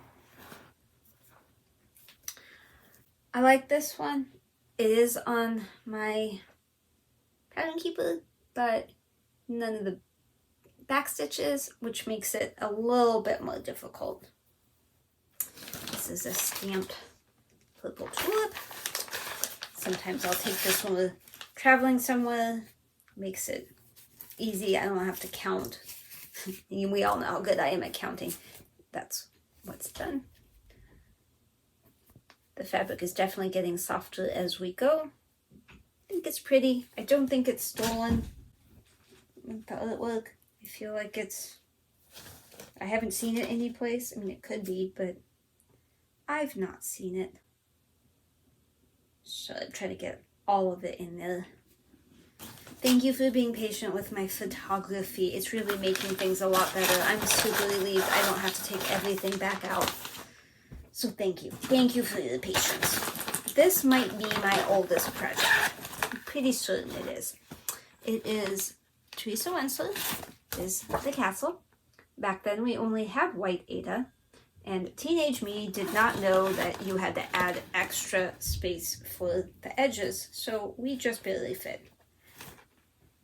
I like this one. It is on my pattern keeper, but none of the back stitches, which makes it a little bit more difficult. This is a stamped purple tulip. Sometimes I'll take this when we're traveling somewhere. Makes it easy. I don't have to count. We all know how good I am at counting. That's what's done. The fabric is definitely getting softer as we go. I think it's pretty. I don't think it's stolen. The artwork, I feel like I haven't seen it anyplace. I mean, it could be, but I've not seen it. So I try to get all of it in there. Thank you for being patient with my photography. It's really making things a lot better. I'm super relieved I don't have to take everything back out. So thank you. Thank you for your patience. This might be my oldest project. I'm pretty certain it is. It is Teresa Wentzler is the castle. Back then we only had white Ada, and teenage me did not know that you had to add extra space for the edges, so we just barely fit.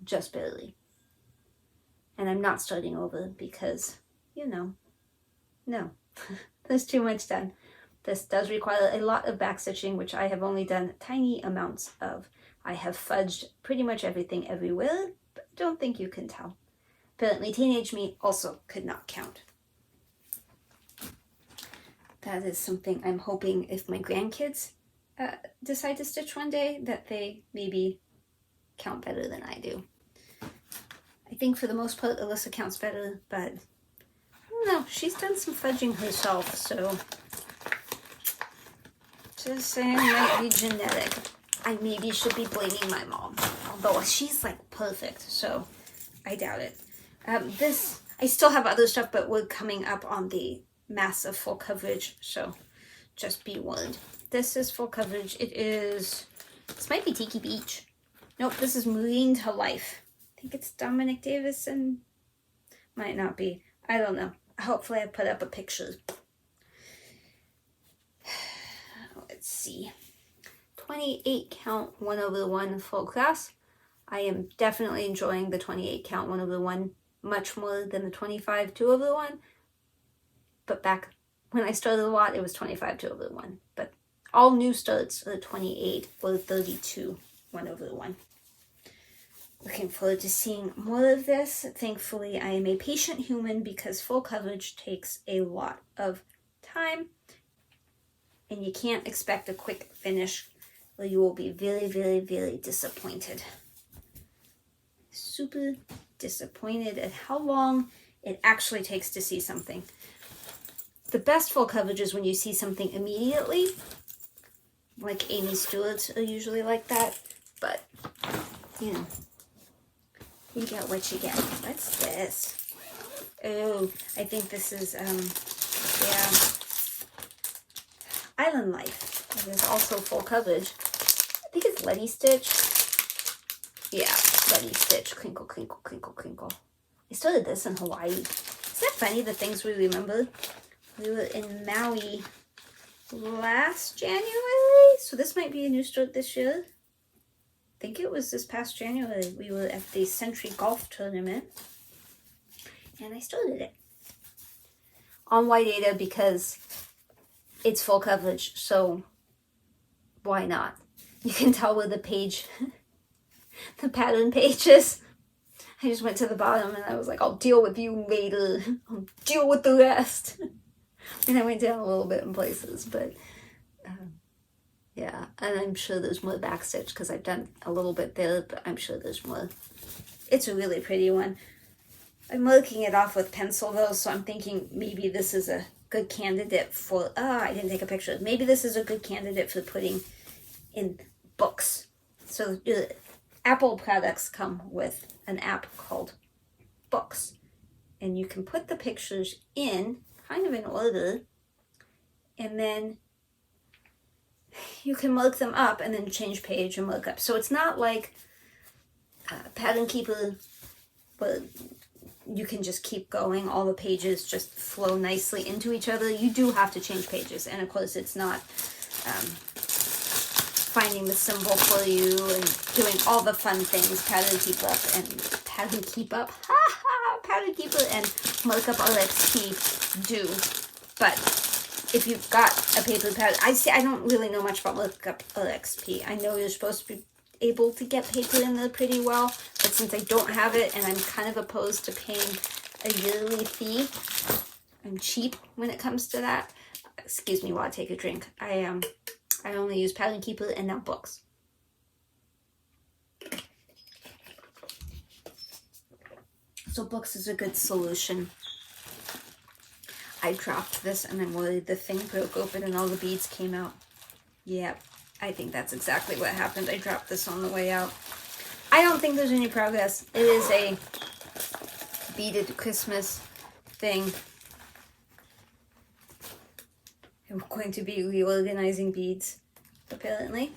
Just barely. And I'm not starting over because, no, there's too much done. This does require a lot of backstitching, which I have only done tiny amounts of. I have fudged pretty much everything everywhere, but don't think you can tell. Apparently teenage me also could not count. That is something I'm hoping if my grandkids decide to stitch one day, that they maybe count better than I do. I think for the most part Alyssa counts better, but I don't know, she's done some fudging herself, so just saying, might be genetic. I maybe should be blaming my mom, although she's like perfect, so I doubt it. I still have other stuff, but we're coming up on the massive full coverage, so just be warned. This is full coverage. This might be Tiki Beach. Nope, this is Marine to Life. I think it's Dominic Davison. Might not be. I don't know. Hopefully I put up a picture. Let's see. 28 count 1/1 full class. I am definitely enjoying the 28 count 1/1 much more than the 25 2/1. But back when I started a lot, it was 25 2/1. But all new starts are 28 or 32 1/1. Looking forward to seeing more of this. Thankfully, I am a patient human because full coverage takes a lot of time. And you can't expect a quick finish or you will be very, very, very disappointed. Super disappointed at how long it actually takes to see something. The best full coverage is when you see something immediately. Like Amy Stewart's are usually like that. But, you get what you get. What's this? Oh, I think this is, yeah. I Island Life. It is also full coverage. I think it's Letty Stitch. Yeah, Letty Stitch. Crinkle, crinkle, crinkle, crinkle. I started this in Hawaii. Isn't that funny, the things we remember? We were in Maui last January, so this might be a new start this year. I think it was this past January. We were at the Century Golf Tournament, and I started it on white Aida because it's full coverage, so why not? You can tell where the page, the pattern page is. I just went to the bottom and I was like, I'll deal with you later. I'll deal with the rest. And I went down a little bit in places, but yeah. And I'm sure there's more backstitch because I've done a little bit there, but I'm sure there's more. It's a really pretty one. I'm marking it off with pencil though, so I'm thinking maybe this is a good candidate for, I didn't take a picture. Maybe this is a good candidate for putting in books. So Apple products come with an app called Books, and you can put the pictures in kind of in order, and then you can mark them up and then change page and mark up. So it's not like Pattern Keeper, but you can just keep going. All the pages just flow nicely into each other. You do have to change pages, and of course it's not finding the symbol for you and doing all the fun things Pattern Keeper and Markup RXP do. But if you've got a paper pattern, I don't really know much about Markup RXP. I know you're supposed to be able to get paper in there pretty well, but since I don't have it and I'm kind of opposed to paying a yearly fee, I'm cheap when it comes to that. Excuse me while I take a drink. I only use Pattern Keeper and now Books. So Books is a good solution. I dropped this and I'm worried the thing broke open and all the beads came out. Yeah, I think that's exactly what happened. I dropped this on the way out. I don't think there's any progress. It is a beaded Christmas thing. I'm going to be reorganizing beads, apparently.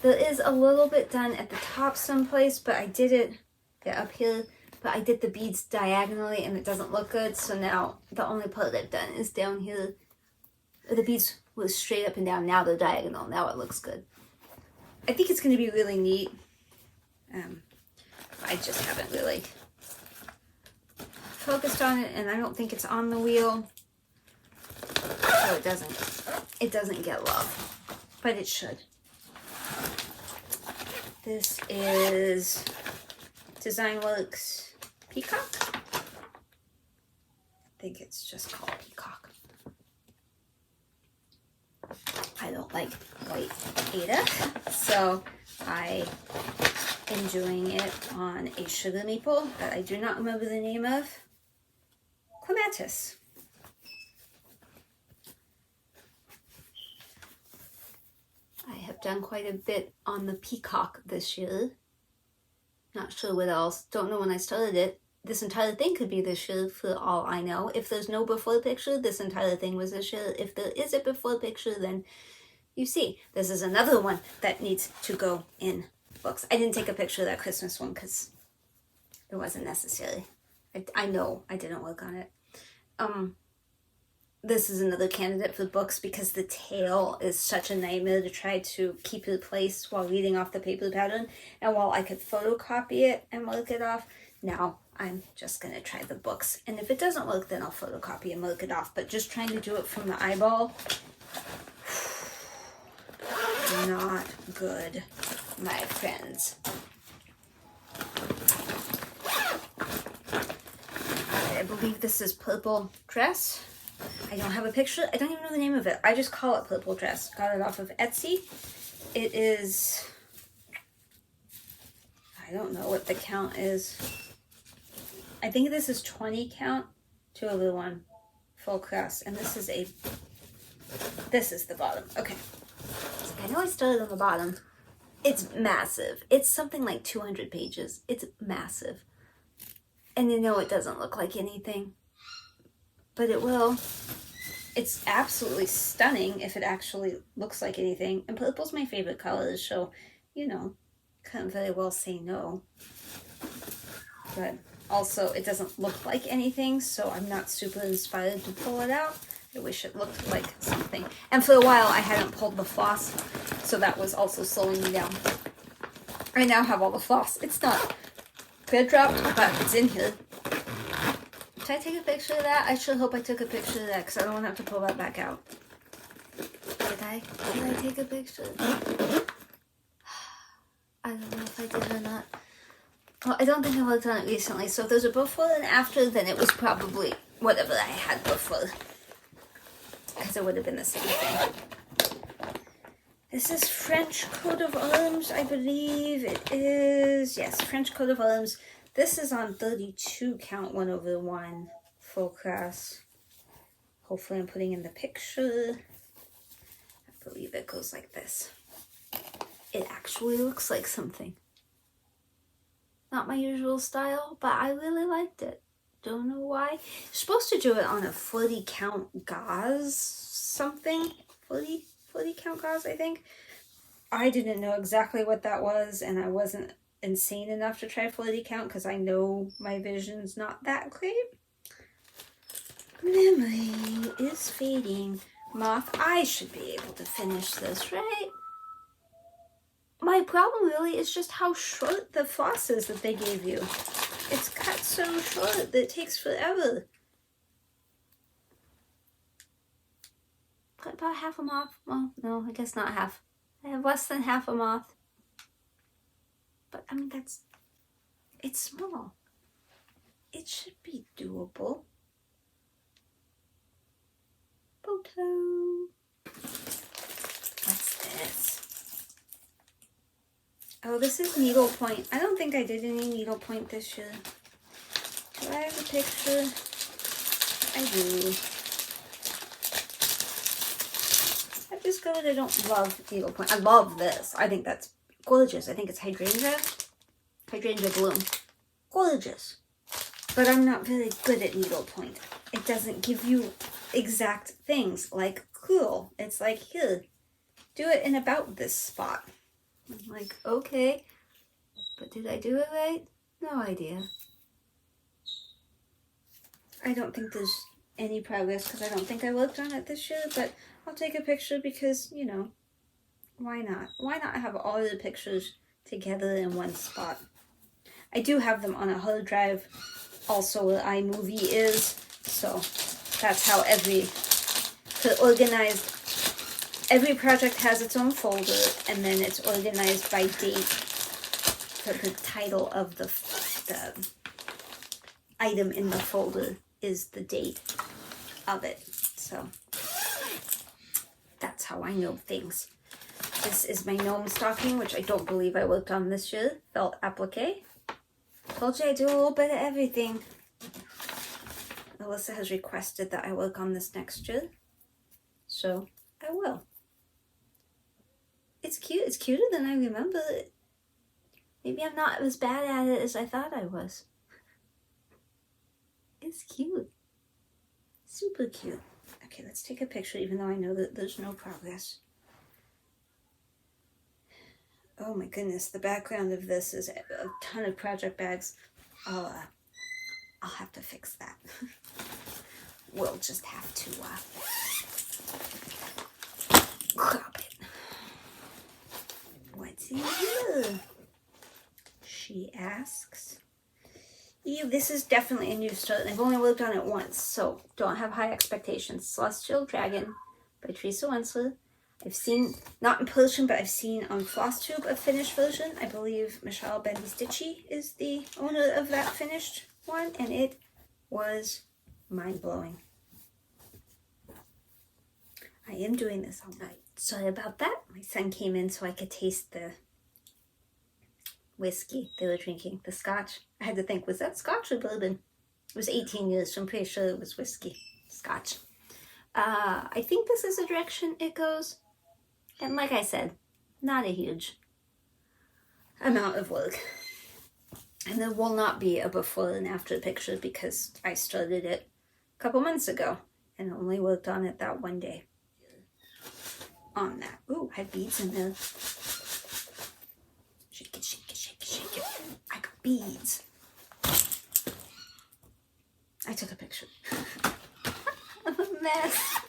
There is a little bit done at the top someplace, but I did it up here, but I did the beads diagonally and it doesn't look good. So now the only part I've done is down here. The beads were straight up and down. Now they're diagonal. Now it looks good. I think it's going to be really neat. I just haven't really focused on it, and I don't think it's on the wheel, so it doesn't get love, but it should. This is Design Works Peacock. I think it's just called Peacock. I don't like white Aida, so I am doing it on a sugar maple that I do not remember the name of. Clematis. I have done quite a bit on the peacock this year. Not sure what else. Don't know when I started it. This entire thing could be this year for all I know. If there's no before picture, this entire thing was this year. If there is a before picture, then you see. This is another one that needs to go in Books. I didn't take a picture of that Christmas one because it wasn't necessary. I know I didn't work on it. This is another candidate for Books because the tail is such a nightmare to try to keep it placed while reading off the paper pattern. And while I could photocopy it and mark it off, now I'm just going to try the Books. And if it doesn't work, then I'll photocopy and mark it off. But just trying to do it from the eyeball, not good, my friends. I believe this is Purple Dress. I don't have a picture. I don't even know the name of it. I just call it Purple Dress. Got it off of Etsy. It is, I don't know what the count is. I think this is 20 count, 201 full cross, and this is the bottom. Okay. I know I started on the bottom. It's massive. It's something like 200 pages. It's massive. And you know it doesn't look like anything. But it will. It's absolutely stunning if it actually looks like anything. And purple's my favorite color, so, you know, couldn't very well say no. But also, it doesn't look like anything, so I'm not super inspired to pull it out. I wish it looked like something. And for a while, I hadn't pulled the floss, so that was also slowing me down. I now have all the floss. It's not bed dropped, but it's in here. Did I take a picture of that? I sure hope I took a picture of that, because I don't want to have to pull that back out. Did I take a picture? I don't know if I did or not. Well, I don't think I worked on it recently, so if there's a before and after, then it was probably whatever I had before. Because it would have been the same thing. This is French coat of arms, I believe it is. Yes, French coat of arms. This is on 32 count 1/1 full cross. Hopefully I'm putting in the picture. I believe it goes like this. It actually looks like something. Not my usual style, but I really liked it. Don't know why. You're supposed to do it on a 40 count gauze something. 40 count gauze, I think. I didn't know exactly what that was, and I wasn't insane enough to try 40 count because I know my vision's not that great. Memory is fading. Moth, I should be able to finish this, right? My problem really is just how short the floss is that they gave you. It's cut so short that it takes forever. Cut about half a moth. Well, no, I guess not half. I have less than half a moth. But, I mean, it's small. It should be doable. Photo. What's this? Oh, this is needlepoint. I don't think I did any needlepoint this year. Do I have a picture? I do. I've discovered I don't love needlepoint. I love this. I think that's gorgeous. I think it's hydrangea bloom. Gorgeous. But I'm not very good at needlepoint. It doesn't give you exact things like cool. It's like, here, do it in about this spot. I'm like, okay, but did I do it right? No idea. I don't think there's any progress because I don't think I worked on it this year, but I'll take a picture because, you know, why not? Why not have all the pictures together in one spot? I do have them on a hard drive, also where iMovie is, so that's how every project has its own folder, and then it's organized by date. So the title of the item in the folder is the date of it. So that's how I know things. This is my gnome stocking, which I don't believe I worked on this year. Felt applique. Told you I do a little bit of everything. Alyssa has requested that I work on this next year, so I will. It's cute. It's cuter than I remember. Maybe I'm not as bad at it as I thought I was. It's cute. Super cute. Okay, let's take a picture, even though I know that there's no progress. Oh my goodness, the background of this is a ton of project bags. I'll have to fix that. We'll just have to crop it. What's in here? She asks. Ew, this is definitely a new start. I've only worked on it once, so don't have high expectations. Celestial Dragon by Teresa Wensler. I've seen, not in person, but I've seen on FlossTube a finished version. I believe Michelle Bendy-Stitchy is the owner of that finished one, and it was mind-blowing. I am doing this all night. Sorry about that. My son came in so I could taste the whiskey they were drinking, the scotch. I had to think, was that scotch or bourbon? It was 18 years, so I'm pretty sure it was whiskey, scotch. I think this is the direction it goes. And like I said, not a huge amount of work. And there will not be a before and after picture because I started it a couple months ago. and only worked on it that one day. On that. Ooh, I had beads in there. Shake it, shake it, shake it, shake it. I got beads. I took a picture. I'm a mess.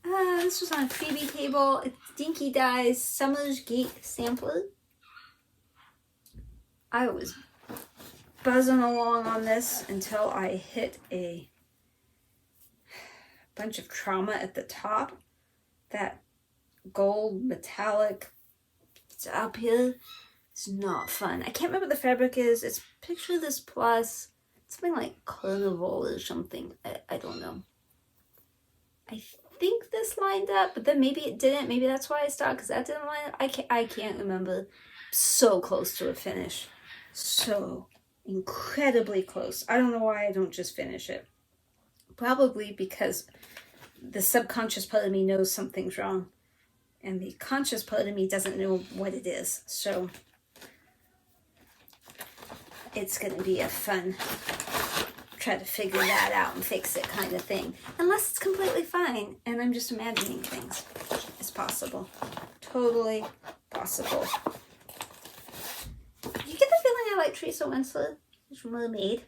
This was on a freebie table. It's Dinky Dye's Summer's Gate sampler. I was buzzing along on this until I hit a bunch of trauma at the top. That gold metallic, it's up here. It's not fun. I can't remember what the fabric is. It's picture this plus something like Carnival or something. I don't know. I think this lined up, but then maybe it didn't. Maybe that's why I stopped, because that didn't line up. I can't remember. So close to a finish. So incredibly close. I don't know why I don't just finish it. Probably because the subconscious part of me knows something's wrong, and the conscious part of me doesn't know what it is. So it's going to be a fun try to figure that out and fix it kind of thing. Unless it's completely fine and I'm just imagining things. It's possible. Totally possible. You get the feeling I like Teresa Winslet? It's from Mermaid.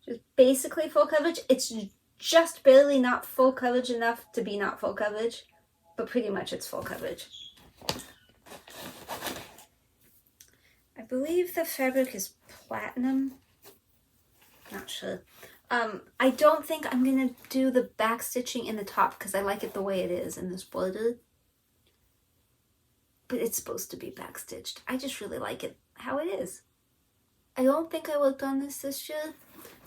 Just basically full coverage. It's just barely not full coverage enough to be not full coverage, but pretty much it's full coverage. I believe the fabric is platinum. Not sure. I don't think I'm gonna do the back stitching in the top because I like it the way it is in this border. But it's supposed to be back stitched. I just really like it how it is. I don't think I worked on this year.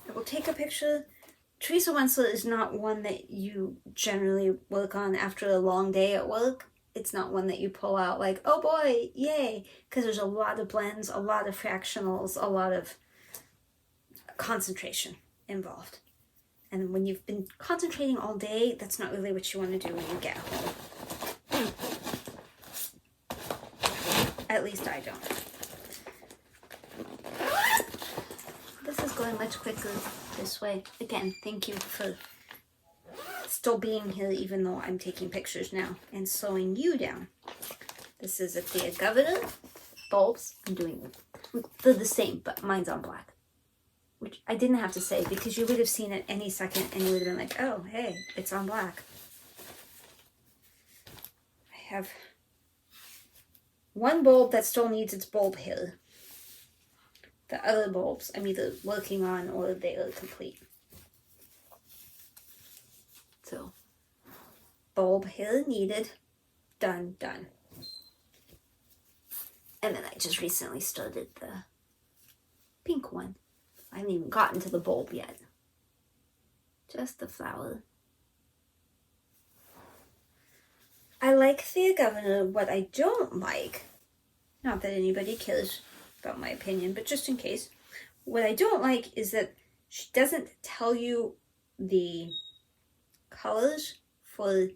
I will take a picture. Teresa Winslet is not one that you generally work on after a long day at work. It's not one that you pull out like, oh boy, yay, because there's a lot of blends, a lot of fractionals, a lot of concentration involved. And when you've been concentrating all day, that's not really what you want to do when you get home. At least I don't. This is going much quicker this way. Again, thank you for still being here even though I'm taking pictures now and slowing you down. This is a Thea Governor bulbs. I'm doing them. They're the same, but mine's on black. Which I didn't have to say because you would have seen it any second and you would have been like, oh, hey, it's on black. I have one bulb that still needs its bulb hill. The other bulbs I'm either working on or they are complete. So, bulb hill needed, done, done. And then I just recently started the pink one. I haven't even gotten to the bulb yet. Just the flower. I like Thea Governor. What I don't like, not that anybody cares about my opinion, but just in case, what I don't like is that she doesn't tell you the colors for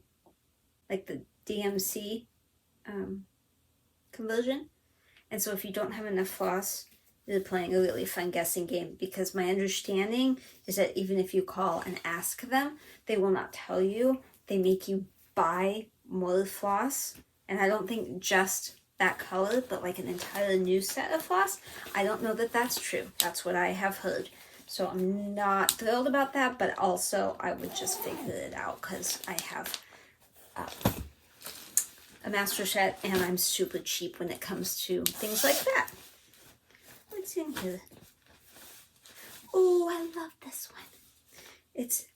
like the DMC conversion. And so if you don't have enough floss, you're playing a really fun guessing game, because my understanding is that even if you call and ask them, they will not tell you. They make you buy more floss, and I don't think just that color, but like an entire new set of floss. I don't know that that's true. That's what I have heard. So I'm not thrilled about that, but also I would just figure it out because I have a master set and I'm super cheap when it comes to things like that. What's in here? Oh, I love this one. It's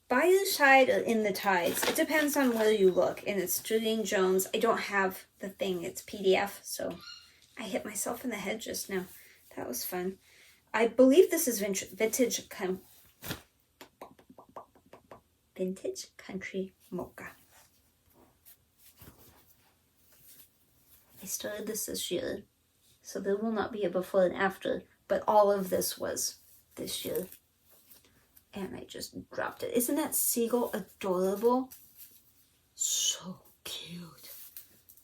by your side or in the tides. It depends on where you look. And it's Julian Jones. I don't have the thing. It's PDF. So I hit myself in the head just now. That was fun. I believe this is vintage country mocha. I started this year. So there will not be a before and after. But all of this was this year. And I just dropped it. Isn't that seagull adorable? So cute.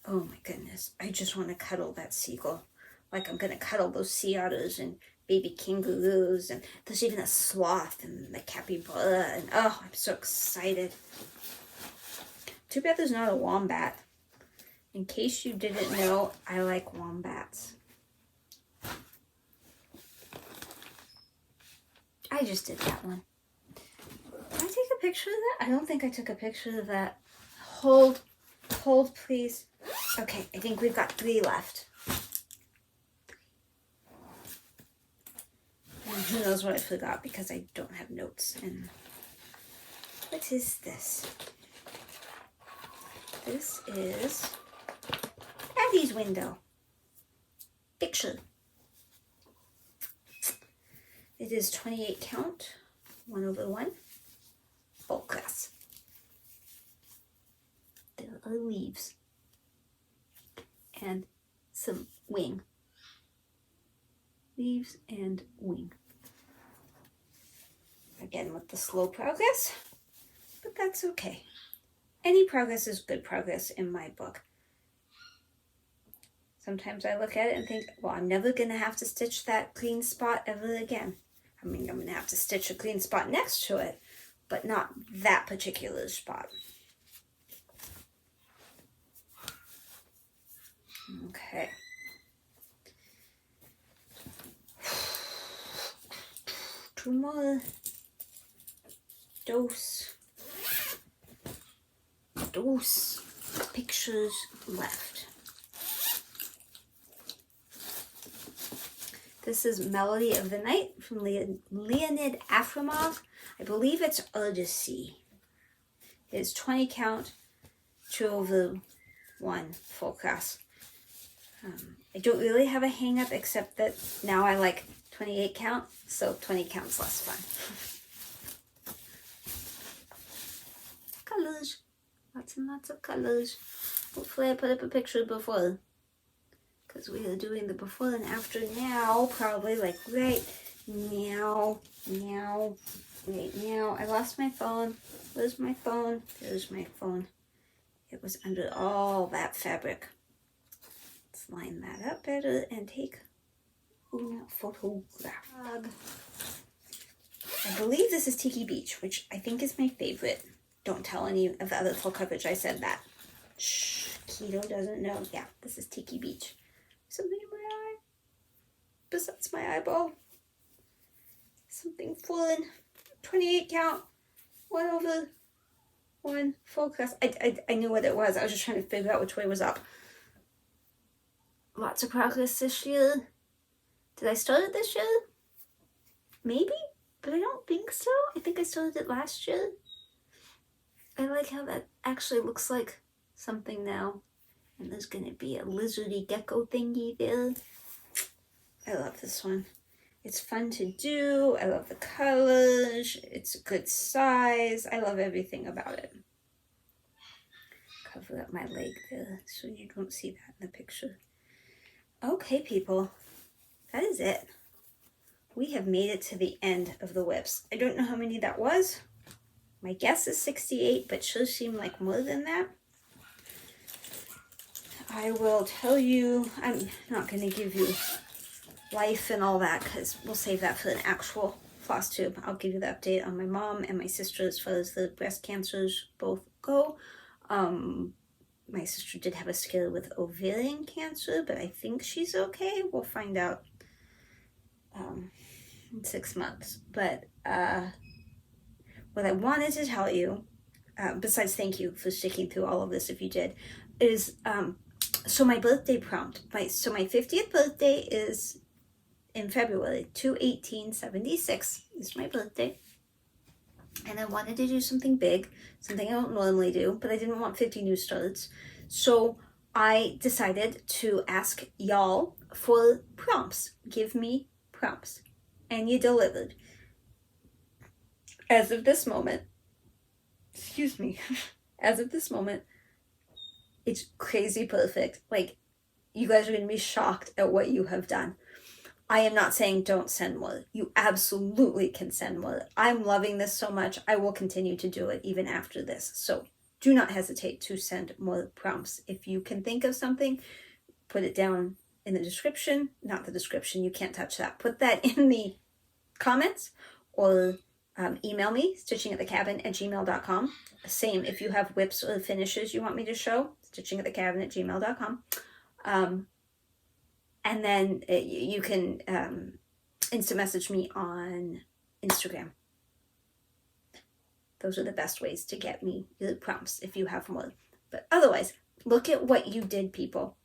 Oh my goodness. I just want to cuddle that seagull like I'm gonna cuddle those sea otters and baby kangaroos, and there's even a sloth and the capybara, and oh, I'm so excited. Too bad there's not a wombat. In case you didn't know, I like wombats. I just did that one. Did I take a picture of that? I don't think I took a picture of that. Hold, please. Okay, I think we've got 3 left. And who knows what I forgot because I don't have notes. And what is this? This is Addie's window. Picture. It is 28 count, 1/1, full class. There are leaves and some wing. Leaves and wing. Again with the slow progress, but that's okay. Any progress is good progress in my book. Sometimes I look at it and think, well, I'm never going to have to stitch that clean spot ever again. I mean, I'm going to have to stitch a clean spot next to it, but not that particular spot. Okay. Two more. Dose pictures left. This is Melody of the Night from Leonid Afromov. I believe it's Odyssey. It's 20 count, 2/1 full class. I don't really have a hang up except that now I like 28 count, so 20 count's less fun. Colors, lots and lots of colors. Hopefully I put up a picture before, because we are doing the before and after now, probably like right now, right now. I lost my phone. Where's my phone? There's my phone. It was under all that fabric. Let's line that up better and take a photograph. I believe this is Tiki Beach, which I think is my favorite. Don't tell any of the other full coverage I said that. Shh, Keto doesn't know. Yeah, this is Tiki Beach. Something in my eye. Besides my eyeball. Something fun. 28 count. 1/1 full class. I knew what it was. I was just trying to figure out which way was up. Lots of progress this year. Did I start it this year? Maybe, but I don't think so. I think I started it last year. I like how that actually looks like something now. And there's going to be a lizardy gecko thingy there. I love this one. It's fun to do. I love the colors. It's a good size. I love everything about it. Cover up my leg there so you don't see that in the picture. Okay, people. That is it. We have made it to the end of the WIPs. I don't know how many that was. My guess is 68, but sure seemed like more than that. I will tell you, I'm not going to give you life and all that because we'll save that for an actual floss tube. I'll give you the update on my mom and my sister as far as the breast cancers both go. My sister did have a scare with ovarian cancer, but I think she's okay. We'll find out in 6 months. But what I wanted to tell you, besides thank you for sticking through all of this if you did, is so my birthday prompt. So my 50th birthday is in February. 2/18/76 is my birthday. And I wanted to do something big, something I don't normally do, but I didn't want 50 new starts. So I decided to ask y'all for prompts. Give me prompts. And you delivered. As of this moment, excuse me, as of this moment, it's crazy perfect. Like, you guys are going to be shocked at what you have done. I am not saying don't send more. You absolutely can send more. I'm loving this so much. I will continue to do it even after this. So do not hesitate to send more prompts. If you can think of something, put it down in the description, not the description, you can't touch that. Put that in the comments or email me, stitchingatthecabin@gmail.com. Same if you have whips or finishes you want me to show, stitchingatthecabin@gmail.com. And then you can instant message me on Instagram. Those are the best ways to get me the prompts if you have more. But otherwise, look at what you did, people.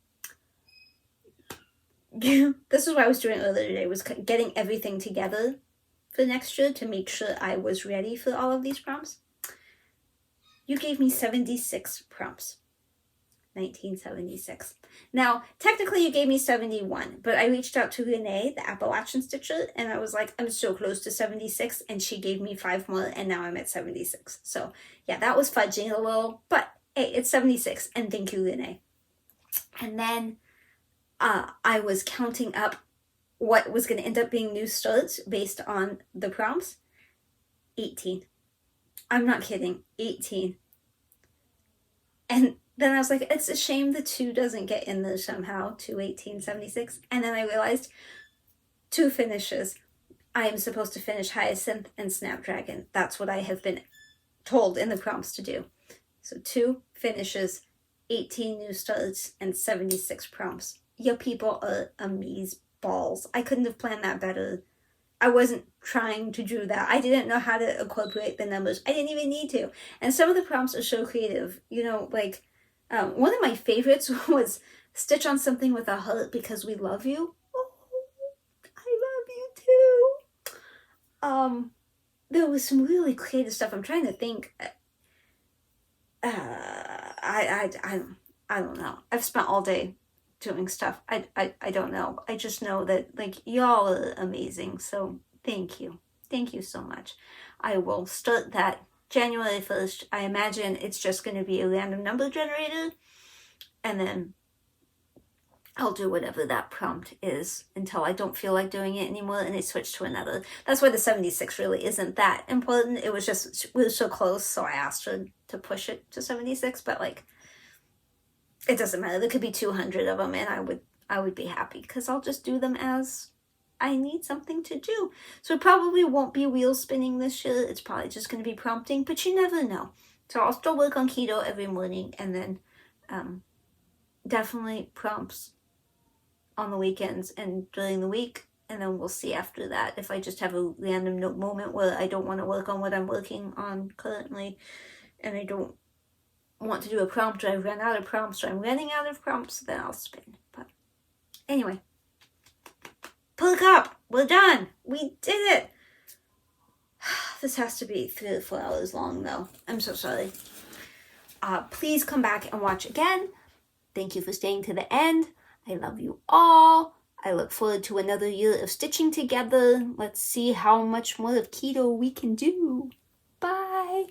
This is what I was doing earlier today, was getting everything together for next year to make sure I was ready for all of these prompts. You gave me 76 prompts. 1976. Now, technically you gave me 71, but I reached out to Renee, the Appalachian stitcher, and I was like, I'm so close to 76, and she gave me 5 more, and now I'm at 76. So yeah, that was fudging a little, but hey, it's 76, and thank you, Renee. And then I was counting up what was going to end up being new starts based on the prompts. 18. I'm not kidding, 18. And then I was like, it's a shame the 2 doesn't get in there somehow, 21876. And then I realized 2 finishes. I am supposed to finish Hyacinth and Snapdragon. That's what I have been told in the prompts to do. So 2 finishes, 18 new starts, and 76 prompts. Your people are amazing balls. I couldn't have planned that better. I wasn't trying to do that. I didn't know how to incorporate the numbers. I didn't even need to. And some of the prompts are so creative. You know, like one of my favorites was stitch on something with a heart because we love you. Oh, I love you too. There was some really creative stuff. I'm trying to think. I don't know. I've spent all day doing stuff. I don't know. I just know that, like, y'all are amazing. So thank you. Thank you so much. I will start that January 1st. I imagine it's just going to be a random number generator, and then I'll do whatever that prompt is until I don't feel like doing it anymore and I switch to another. That's why the 76 really isn't that important. It was just, we were so close, so I asked her to push it to 76, but like, it doesn't matter. There could be 200 of them and I would be happy because I'll just do them as I need something to do. So it probably won't be wheel spinning this year. It's probably just going to be prompting, but you never know. So I'll still work on Keto every morning, and then definitely prompts on the weekends and during the week. And then we'll see after that if I just have a random moment where I don't want to work on what I'm working on currently, and I don't want to do a prompt, or I ran out of prompts, or I'm running out of prompts, then I'll spin. But anyway, look up, we're done, we did it. This has to be 3 or 4 hours long though. I'm so sorry. Please come back and watch again. Thank you for staying to the end. I love you all. I look forward to another year of stitching together. Let's see how much more of Keto we can do. Bye.